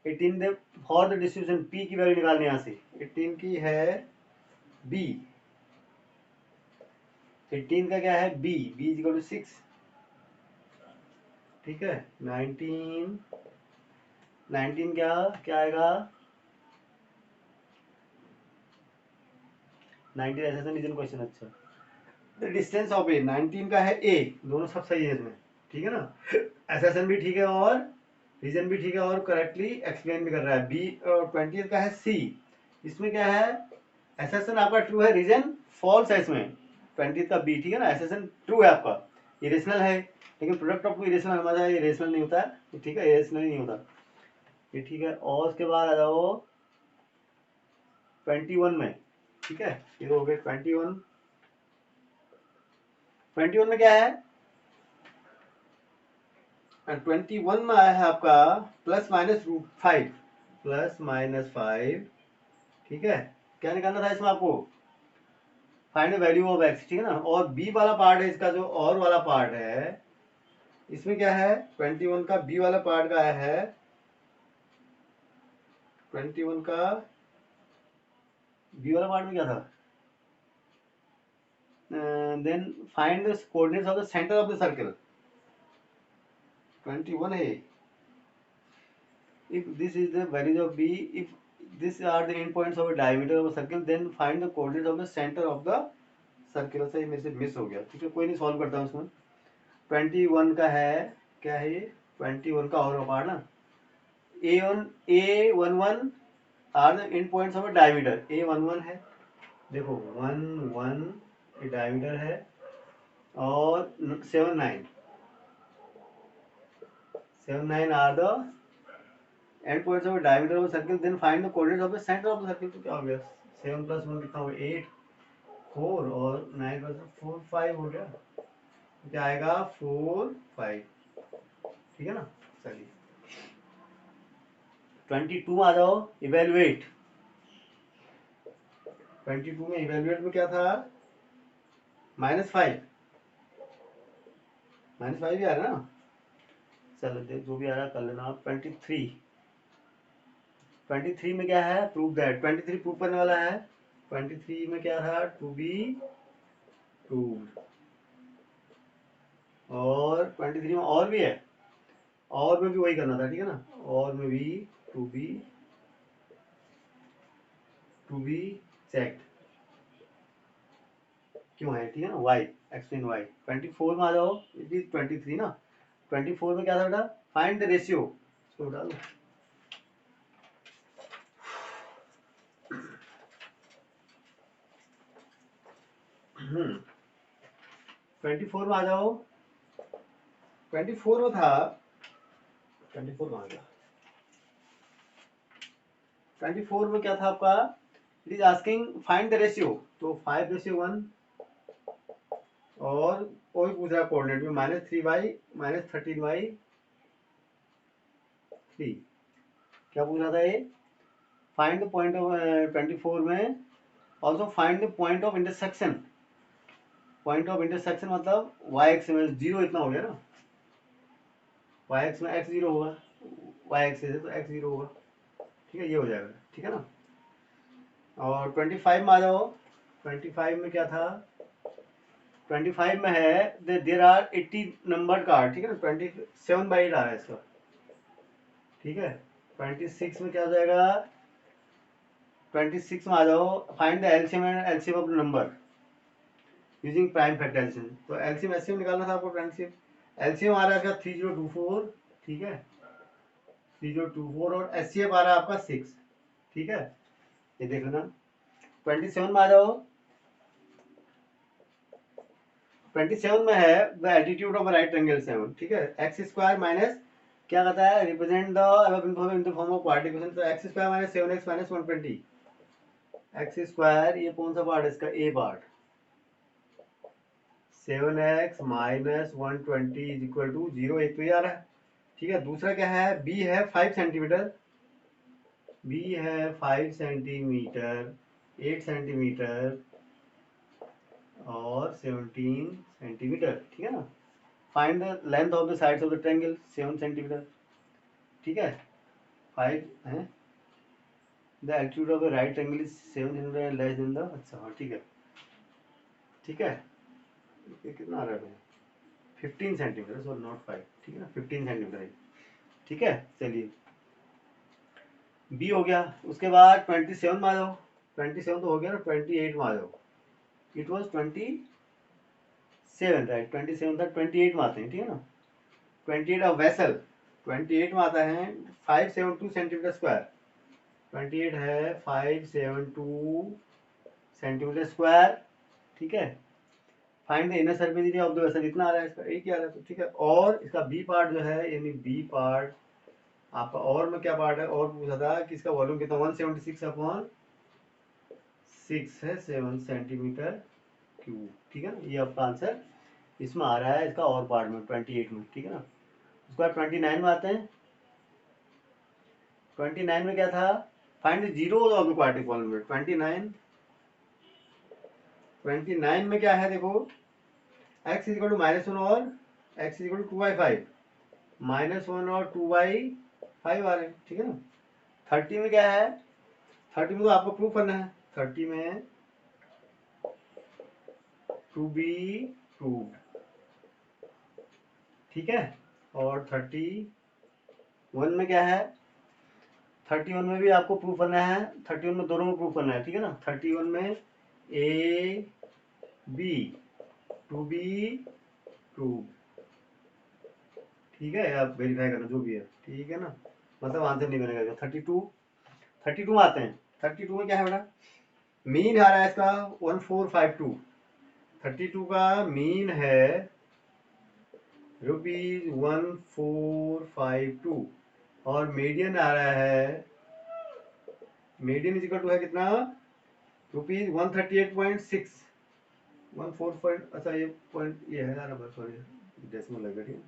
18 दे फॉर द डिस्ट्रीब्यूशन पी की वैल्यू निकालने यहाँ से, 18 की है बी, 18 का क्या है बी इज इक्वल टू 6, ठीक है। 19 क्या क्या आएगा, 19 ऐसा रीजन क्वेश्चन, अच्छा द डिस्टेंस ऑफ ए, 19 का है ए, दोनों सब सही है इसमें, ठीक है ना। एसएसएन भी ठीक है और रीजन भी ठीक है और करेक्टली एक्सप्लेन भी कर रहा है। बी और 20 का है सी, इसमें क्या है, एसएसएन आपका ट्रू है, रीजन फॉल्स है इसमें, 20 का बी, ठीक है ना। एसएसएन ट्रू है आपका, इरेशनल है, लेकिन प्रोडक्ट ऑफ इरेशनल हमारा इरेशनल नहीं होता है, ठीक है, इरेशनल नहीं होता ये, ठीक है। और उसके बाद आ जाओ 21 में, ठीक है, ये हो गए 21। 21 में क्या है, 21 में आया है आपका +-√5, +-5, ठीक है। क्या निकालना था इसमें आपको? Find the value of x, ठीक है ना। और b वाला पार्ट है इसका, जो और वाला पार्ट है, इसमें क्या है 21 का b वाला पार्ट का आया है, 21 का b वाला पार्ट में क्या था? Then find the coordinates of the centre of the circle. 21 है, if this is the values of b, if these are the end points of a diameter of a circle, then find the coordinates of the center of the circle. से मेरे से मिस हो गया, ठीक है, कोई नहीं, सॉल्व करता हूँ इसमें। 21 का है, क्या है ये 21 का और पार्ट ना, A11 are the end points of diameter. A11 है, देखो 11 ये डायमीटर है, और 79 are the end points of diameter of circle, then find the coordinates of the centre of the circle. तो क्या हो गया, 7 + 1 कितना हो गया 8, 4, और 9 + 4 5 हो गया, क्या आएगा 4 5, ठीक है ना। चलिए 22 आ जाओ, इवेल्युएट। 22 में इवेल्युएट में क्या था, -5, -5 भी आ रहा है ना। चलो देख, जो भी आ रहा है कर लेना। 23 में क्या है, प्रूव दैट। 23 प्रूव करने वाला है। 23 में क्या था, टू बी प्रूव्ड। और 23 में और भी है, और में भी वही करना था, ठीक है ना। और में भी टू बी चेक्ड क्यों है, ठीक है ना, वाई, एक्सप्लेन वाई। 24 में आ जाओ, इट इज 23 ना। 24 में क्या था बेटा, फाइंड द रेशियो, इसको बता दो। हम्म 24 में आ जाओ। 24 में था, 24 में आ गया। 24 में क्या था आपका, it is asking find the ratio, तो 5:1, और कोई पूछ रहा है कोऑर्डिनेट में -3y -13y3। क्या पूछ रहा था ये, फाइंड द पॉइंट ऑफ 24 में, also find the point of intersection. Point of intersection मतलब वाई एक्स में 0 इतना हो गया ना, वाई एक्स में x 0 होगा, वाई एक्स है तो x 0 होगा, ठीक है, ये हो जाएगा, ठीक है ना। और 25 में आ जाओ। 25 में क्या था, 25 में है देर आर 80 नंबर कार्ड, ठीक है ना। 27/8 आ रहा है इसका, ठीक है। 26 में क्या हो जाएगा, 26 में आ जाओ, find the LCM and LCM of number using prime factor LCM. तो एलसीएम एलसीएम निकालना था आपको। एलसीएम आ रहा है 3024, ठीक है, 3024, और एचसीएफ आ रहा है आपका 6, ठीक है, ये देख लेना। 27 में आ जाओ। 27 में है the altitude of right triangle 7, ठीक है, x² माइनस क्या कहता है, represent the above information in the form of part equation. तो x² - 7x - 120, x², ये कौन सा पार्ट है इसका, a पार्ट, 7x - 120 = 0, एक तो ये आ रहा है, ठीक है। दूसरा क्या है, b है 5 सेंटीमीटर, b है 5 सेंटीमीटर, 8 सेंटीमीटर, और 17 सेंटीमीटर, ठीक है ना। Find the length of the sides of the triangle, 7 centimetre, ठीक है। 5 है, the altitude of the right triangle is 7 centimetre less than the, अच्छा हाँ ठीक है, ठीक है। ये कितना आ रहा है, 15 सेंटीमीटर, सॉरी नॉट 5, ठीक है ना, 15 सेंटीमीटर है, ठीक है। चलिए बी हो गया। उसके बाद 27 में आ जाओ। 27 तो हो गया ना, 28 में आ जाओ। इट वॉज 27, राइट, 27 था, 28 में आते हैं, ठीक है ना। 28 ऑफ वेसल, 28 में आता है 572 सेंटीमीटर स्क्वायर। 28 है 572 सेंटीमीटर स्क्वायर, ठीक है। Find the inner surface area of the vessel, इतना आ रहा है इसका, एक ही आ रहा है, तो ठीक है। और इसका बी पार्ट जो है, यानी बी पार्ट आपका, और में क्या पार्ट है, और पूछा था कि इसका वॉल्यूम कितना, 176/6 है, 7 सेंटीमीटर क्यूब, ठीक है ना। ये आपका आंसर इसमें आ रहा है, इसका और पार्ट में 28 में, ठीक है ना। उसके बाद 29 में आते हैं। 29 में क्या था, find the zero of the quadratic polynomial. 29 में क्या है देखो, x इज इक्वल टू -1 और x इज इक्वल टू 2/5, -1 और 2/5 आ रहे हैं, ठीक है ना। 30 में क्या है, 30 में तो आपको प्रूफ करना है, 30 में टू बी प्रूव्ड, ठीक है। और 31 में क्या है, 31 में भी आपको प्रूफ करना है, 31 में दोनों में प्रूफ करना है, ठीक है ना। 31 में A B to be prove, ठीक है, आप वेरीफाई करना जो भी है, ठीक है ना, मतलब आंसर नहीं बनेगा। 32 में आते हैं। 32 में क्या है बेटा, मीन आ रहा है इसका 1452, 32 का मीन है ₹1452 और मीडियन आ रहा है, मीडियन इज इक्वल टू है कितना, ₹138.6, 145, अच्छा ये पॉइंट ये है यार, सॉरी डेसिमल लग गया,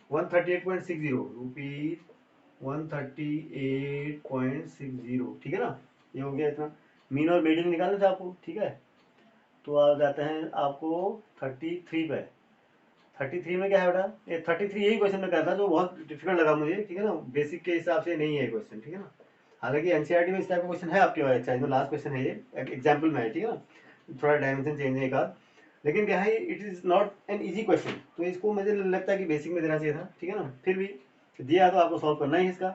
138.60 रुपीज 138.60, ठीक है ना। ये हो गया इतना, मीन और मीडियन निकालना था आपको, ठीक है। तो आ जाते हैं आपको 33 पे। 33 में क्या है बेटा, ये 33 यही क्वेश्चन में करता जो बहुत डिफिकल्ट लगा मुझे, ठीक है ना, बेसिक के हिसाब से नहीं है क्वेश्चन, ठीक है ना। हालांकि एनसीईआरटी में इस टाइप का क्वेश्चन है आपके पास, चाहे जो लास्ट क्वेश्चन है ये एग्जाम्पल में है, ठीक है ना, थोड़ा डायमेंशन चेंज है एक आध, लेकिन क्या है, it is not an easy question, तो इसको मुझे लगता है कि बेसिक में देना चाहिए था, ठीक है ना। फिर भी दिया तो आपको सॉल्व करना ही है इसका।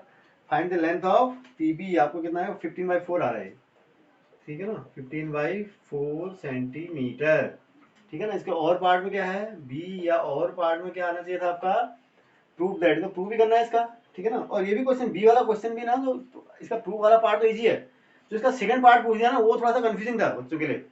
Find the length of PB, आपको कितना है, 15/4 आ रहा है, ठीक है ना, 15/4 सेंटीमीटर, ठीक है ना। इसके और पार्ट में क्या है, बी या और पार्ट में क्या आना चाहिए था आपका, प्रूफ दैट, तो प्रूफ भी करना है इसका, ठीक है ना। और ये भी क्वेश्चन बी वाला क्वेश्चन भी ना, जो इसका प्रूफ वाला पार्ट तो इजी है, जो इसका सेकंड पार्ट पूछ दिया ना, वो थोड़ा सा कंफ्यूजिंग था बच्चों के लिए,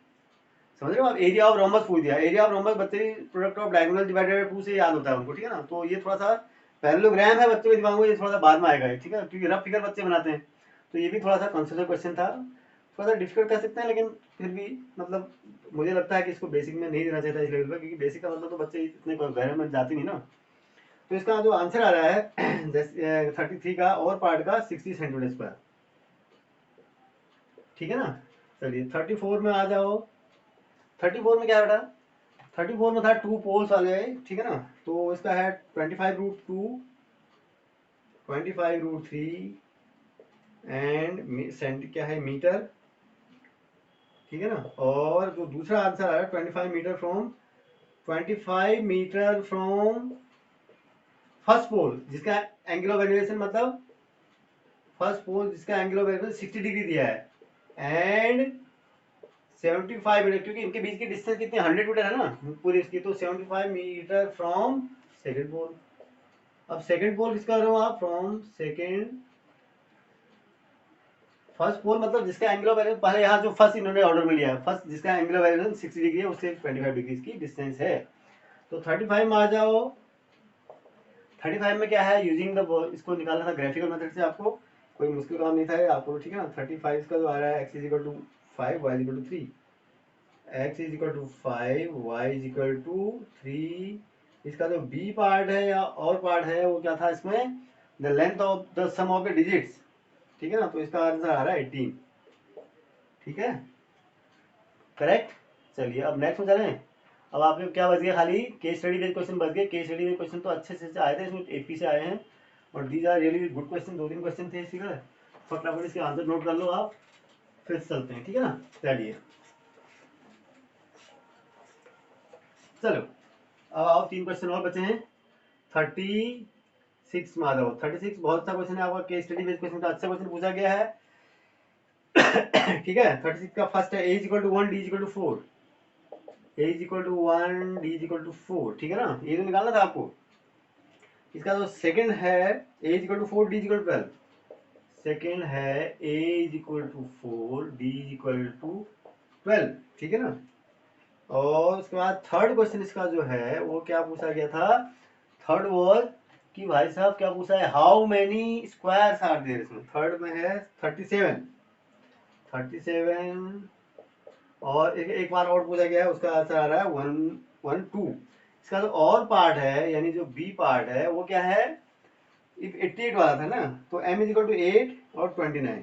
समझ रहे हो आप। एरिया ऑफ रोमबस पूछ दिया, एरिया ऑफ रोमबस बच्चे product of diagonal divided by 2 से याद होता है उनको, ठीक है ना। तो ये थोड़ा सा पैरेललोग्राम है बच्चों के दिमाग में, ये थोड़ा सा बाद में आएगा, ठीक है, क्योंकि रफ फिगर बच्चे बनाते हैं, तो ये भी थोड़ा सा कंफ्यूजन क्वेश्चन था, थोड़ा सा डिफिकल्ट कह सकते हैं, लेकिन फिर भी मतलब मुझे लगता है कि इसको बेसिक में नहीं देना चाहिए था इस लेवल पर, क्योंकि बेसिक का मतलब तो बच्चे इतने गहरे में जाते नहीं ना। तो इसका जो आंसर आ रहा है 33 का और पार्ट का 60 सेंटीमीटर स्क्वायर, ठीक है ना। चलिए 34 में आ जाओ। 34 में क्या है बेटा, 34 में था 2 पोल्स वाले, ठीक है ना। तो इसका है 25√2, 25√3 एंड क्या है, मीटर, ठीक है ना। और जो दूसरा आंसर आ रहा है 25 मीटर फ्रॉम फर्स्ट पोल, जिसका एंगल ऑफ एलिवेशन मतलब फर्स्ट पोल जिसका एंगल ऑफ एलिवेशन 60 डिग्री दिया है, एंड 75 मीटर, क्योंकि इनके बीच की डिस्टेंस कितनी 100 मीटर है ना पूरी इसकी, तो 75 मीटर फ्रॉम सेकंड पोल। अब सेकंड पोल किसका रहे हो आप, फ्रॉम सेकंड, फर्स्ट पोल मतलब जिसका एंगल ऑफ एलिवेशन, पहले यहाँ जो फर्स्ट इन्होंने ऑर्डर में लिया है, फर्स्ट जिसका एंगल ऑफ एलिवेशन 60 डिग्री है उससे 25 डिग्री की डिस्टेंस है। तो 35 में आ जाओ। 35 में क्या है, यूजिंग द, इसको निकालना था ग्राफिकल मेथड से, आपको कोई मुश्किल काम नहीं था आपको, ठीक है ना। 35 का जो आ रहा है x is equal to 5 y is equal to 3, x is equal to 5 y is equal to 3। इसका जो b पार्ट है या और पार्ट है वो क्या था इसमें, the length of the sum of the digits, ठीक है ना। तो इसका आंसर आ रहा है 18, ठीक है, करेक्ट। चलिए अब नेक्स्ट में चलें। अब आपके क्या बच गया, खाली केस स्टडी बेस्ड क्वेश्चन बच गए। केस स्टडी में क्वेश्चन तो अच्छे से आए थे, इसमें एपी से आए हैं और these are really good question, 2-3 question थे इसी का, फटाफट इसके आंसर नोट कर लो आप, फिर चलते हैं, ठीक है ना। चलिए चलो अब आओ, 3 क्वेश्चन और बचे हैं। 36 में आ जाओ। 36 बहुत अच्छा क्वेश्चन है आपका, केस स्टडी बेस्ड क्वेश्चन का अच्छा क्वेश्चन पूछा गया है ठीक है। 36 का फर्स्ट है a is equal to 1 d is equal to 4, a is equal to 1 d is equal to 4, ठीक है ना, ये तो निकालना था आपको। इसका जो सेकंड है a is equal to 4 d is equal to 12, second है a is equal to 4 d is equal to 12, ठीक है ना। और उसके बाद थर्ड क्वेश्चन इसका जो है वो क्या पूछा गया था, थर्ड वॉज कि भाई साहब क्या पूछा है, how many squares are there, इसमें थर्ड में है 37, 37 और एक बार और पूछा गया है, उसका आंसर आ रहा है 112। इसका जो और पार्ट है यानी जो बी पार्ट है वो क्या है, इफ 88 वाला था ना, तो m इज इक्वल टू 8 और 29,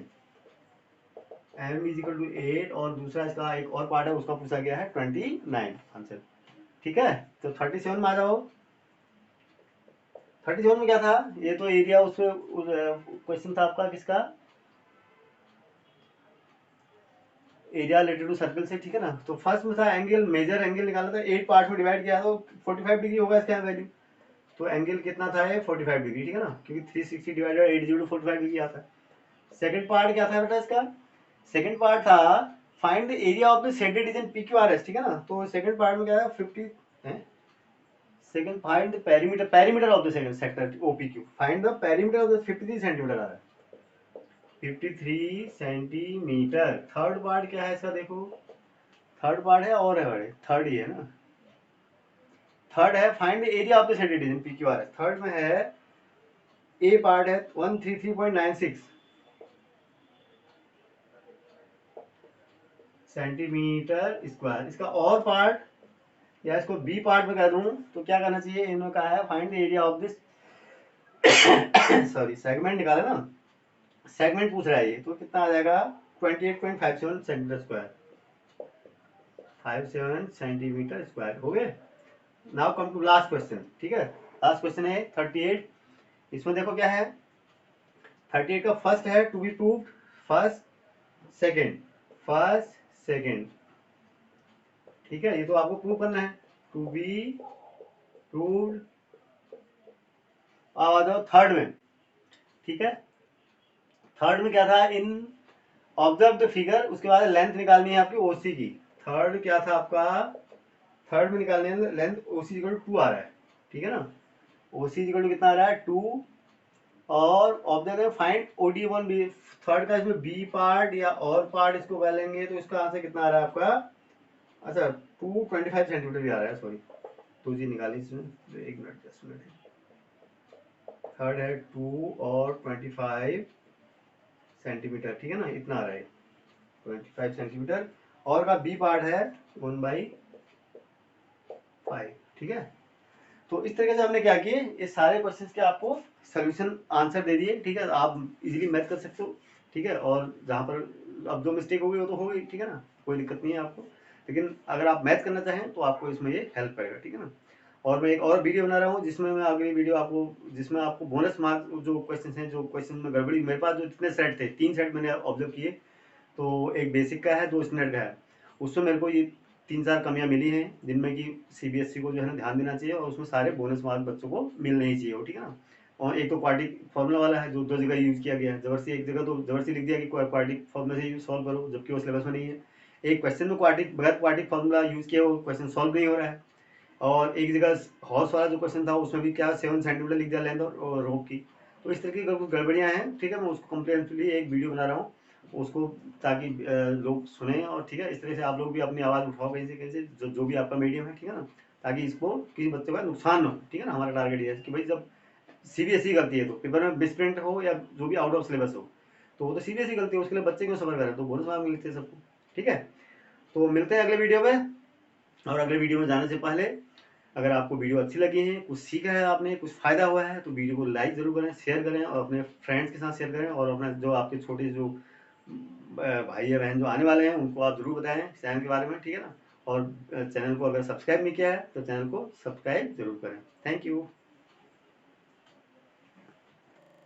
m इज इक्वल टू 8 और दूसरा इसका एक और पार्ट है उसका पूछा गया है 29 आंसर। ठीक है, तो 37 में आ जाओ। 37 में क्या था, ये तो एरिया उसमें क्वेश्चन था आपका किसका, एरिया रिलेटेड टू सर्कल से, ठीक है ना। तो फर्स्ट में था एंगल, मेजर एंगल निकाला था, 8 पार्ट में डिवाइड किया तो 45 डिग्री होगा इसका वैल्यू। तो एंगल कितना था, 45 डिग्री, ठीक है ना, क्योंकि 360 डिवाइडेड 8 जीरो 45 डिग्री आता है। सेकंड पार्ट क्या था बेटा इसका, सेकंड पार्ट था find the area of the shaded region PQRS, ठीक है ना। तो सेकंड पार्ट में क्या है 50 है, second find the perimeter of the second sector OPQ, find the perimeter of the 53 centimetre आ रहा है, 53 सेंटीमीटर। थर्ड पार्ट क्या है इसका, देखो थर्ड पार्ट है और है बड़े, थर्ड ही है ना, थर्ड है find the area of the shaded region PQRS। Third में है ए पार्ट है 133.96 सेंटीमीटर स्क्वायर। इसका और पार्ट या इसको बी पार्ट में कह दूं तो क्या करना चाहिए, इन्होंने कहा है find the area of this sorry segment निकाले ना, सेगमेंट पूछ रहा है ये, तो कितना आ जाएगा 28.57 सेंटीमीटर स्क्वायर, 57 सेंटीमीटर स्क्वायर हो गए। Now come to last question, ठीक है, लास्ट क्वेश्चन है 38। इसमें देखो क्या है, 38 का फर्स्ट है to be proved, first second, first second, ठीक है, ये तो आपको प्रूव करना है, टू बी प्रूव्ड। आ जाओ थर्ड में, ठीक है, थर्ड में क्या था, इन ऑब्जर्व द फिगर, उसके बाद लेंथ निकालनी है आपकी OC की। थर्ड क्या था आपका, थर्ड में निकालनी है लेंथ OC इक्वल टू 2 आ रहा है, ठीक है ना, OC इक्वल टू कितना आ रहा है 2, और observe find OD1 B, third का इसमें बी पार्ट या और पार्ट इसको कह लेंगे, तो इसका आंसर कितना आ रहा है आपका, अच्छा 225 सेंटीमीटर भी आ रहा है, सॉरी 2G निकाली इसमें, एक मिनट 10 मिनट, थर्ड है 2 और 25 सेंटीमीटर, ठीक है ना, इतना आ रहा है 25 सेंटीमीटर, और का बी पार्ट है 1/5, ठीक है। तो इस तरीके से हमने क्या किए, ये सारे क्वेश्चंस के आपको सोल्यूशन आंसर दे दिए, ठीक है, आप इजीली मैथ कर सकते हो, ठीक है, और जहाँ पर अब जो मिस्टेक हो गई वो तो हो गई, ठीक है ना, कोई दिक्कत नहीं है आपको, लेकिन अगर आप मैथ करना चाहें तो आपको इसमें ये हेल्प करेगा, ठीक है ना। और मैं एक और वीडियो बना रहा हूँ जिसमें मैं अगली वीडियो आपको, जिसमें आपको बोनस मार्क जो क्वेश्चन हैं, जो क्वेश्चन में गड़बड़ी, मेरे पास जो जितने सेट थे 3 सेट मैंने ऑब्जर्व किए, तो एक बेसिक का है, 2 स्टैंडर्ड का है, उसमें मेरे को ये 3-4 कमियां मिली हैं, जिनमें कि CBSE को जो है ना ध्यान देना चाहिए, और उसमें सारे बोनस मार्क बच्चों को मिलने ही चाहिए हो, ठीक है ना। और एक तो क्वाड्रेटिक फॉर्मूला वाला है जो 2 जगह यूज किया गया है, जबरदस्ती एक जगह तो जबरदस्ती लिख दिया कि क्वाड्रेटिक फॉर्मूला से सॉल्व करो, जबकि वो सिलेबस में नहीं है। एक क्वेश्चन में क्वाड्रेटिक बगैर क्वाड्रेटिक फॉर्मूला यूज किया वो क्वेश्चन सॉल्व नहीं हो रहा है, और एक जगह हॉर्स वाला जो क्वेश्चन था उसमें भी क्या 7 सेंटीमीटर लिख दिया लेंथ और रोप की। तो इस तरीके की गड़बड़ियाँ हैं, ठीक है, मैं उसको कम्प्लीटली एक वीडियो बना रहा हूँ उसको, ताकि लोग सुने, और ठीक है, इस तरह से आप लोग भी अपनी आवाज़ उठाओ कहीं से जो भी आपका मीडियम है, ठीक है ना, ताकि इसको किसी बच्चे का नुकसान न हो, ठीक है ना। हमारा टारगेट ये है कि भाई जब CBSE करती है तो पेपर में मिसप्रिंट हो या जो भी आउट ऑफ सिलेबस हो, तो वो तो CBSE करती है, उसके लिए बच्चे क्यों सफर करें, तो बोनस मार्क मिलते हैं सबको, ठीक है। तो मिलते हैं अगले वीडियो में, और अगले वीडियो में जाने से पहले अगर आपको वीडियो अच्छी लगी है, कुछ सीखा है आपने, कुछ फायदा हुआ है, तो वीडियो को लाइक जरूर करें, शेयर करें, और अपने फ्रेंड्स के साथ शेयर करें, और अपने जो आपके छोटे जो भाई या बहन जो आने वाले हैं उनको आप जरूर बताएं चैनल के बारे में, ठीक है ना। और चैनल को अगर सब्सक्राइब नहीं किया है तो चैनल को सब्सक्राइब जरूर करें। Thank you.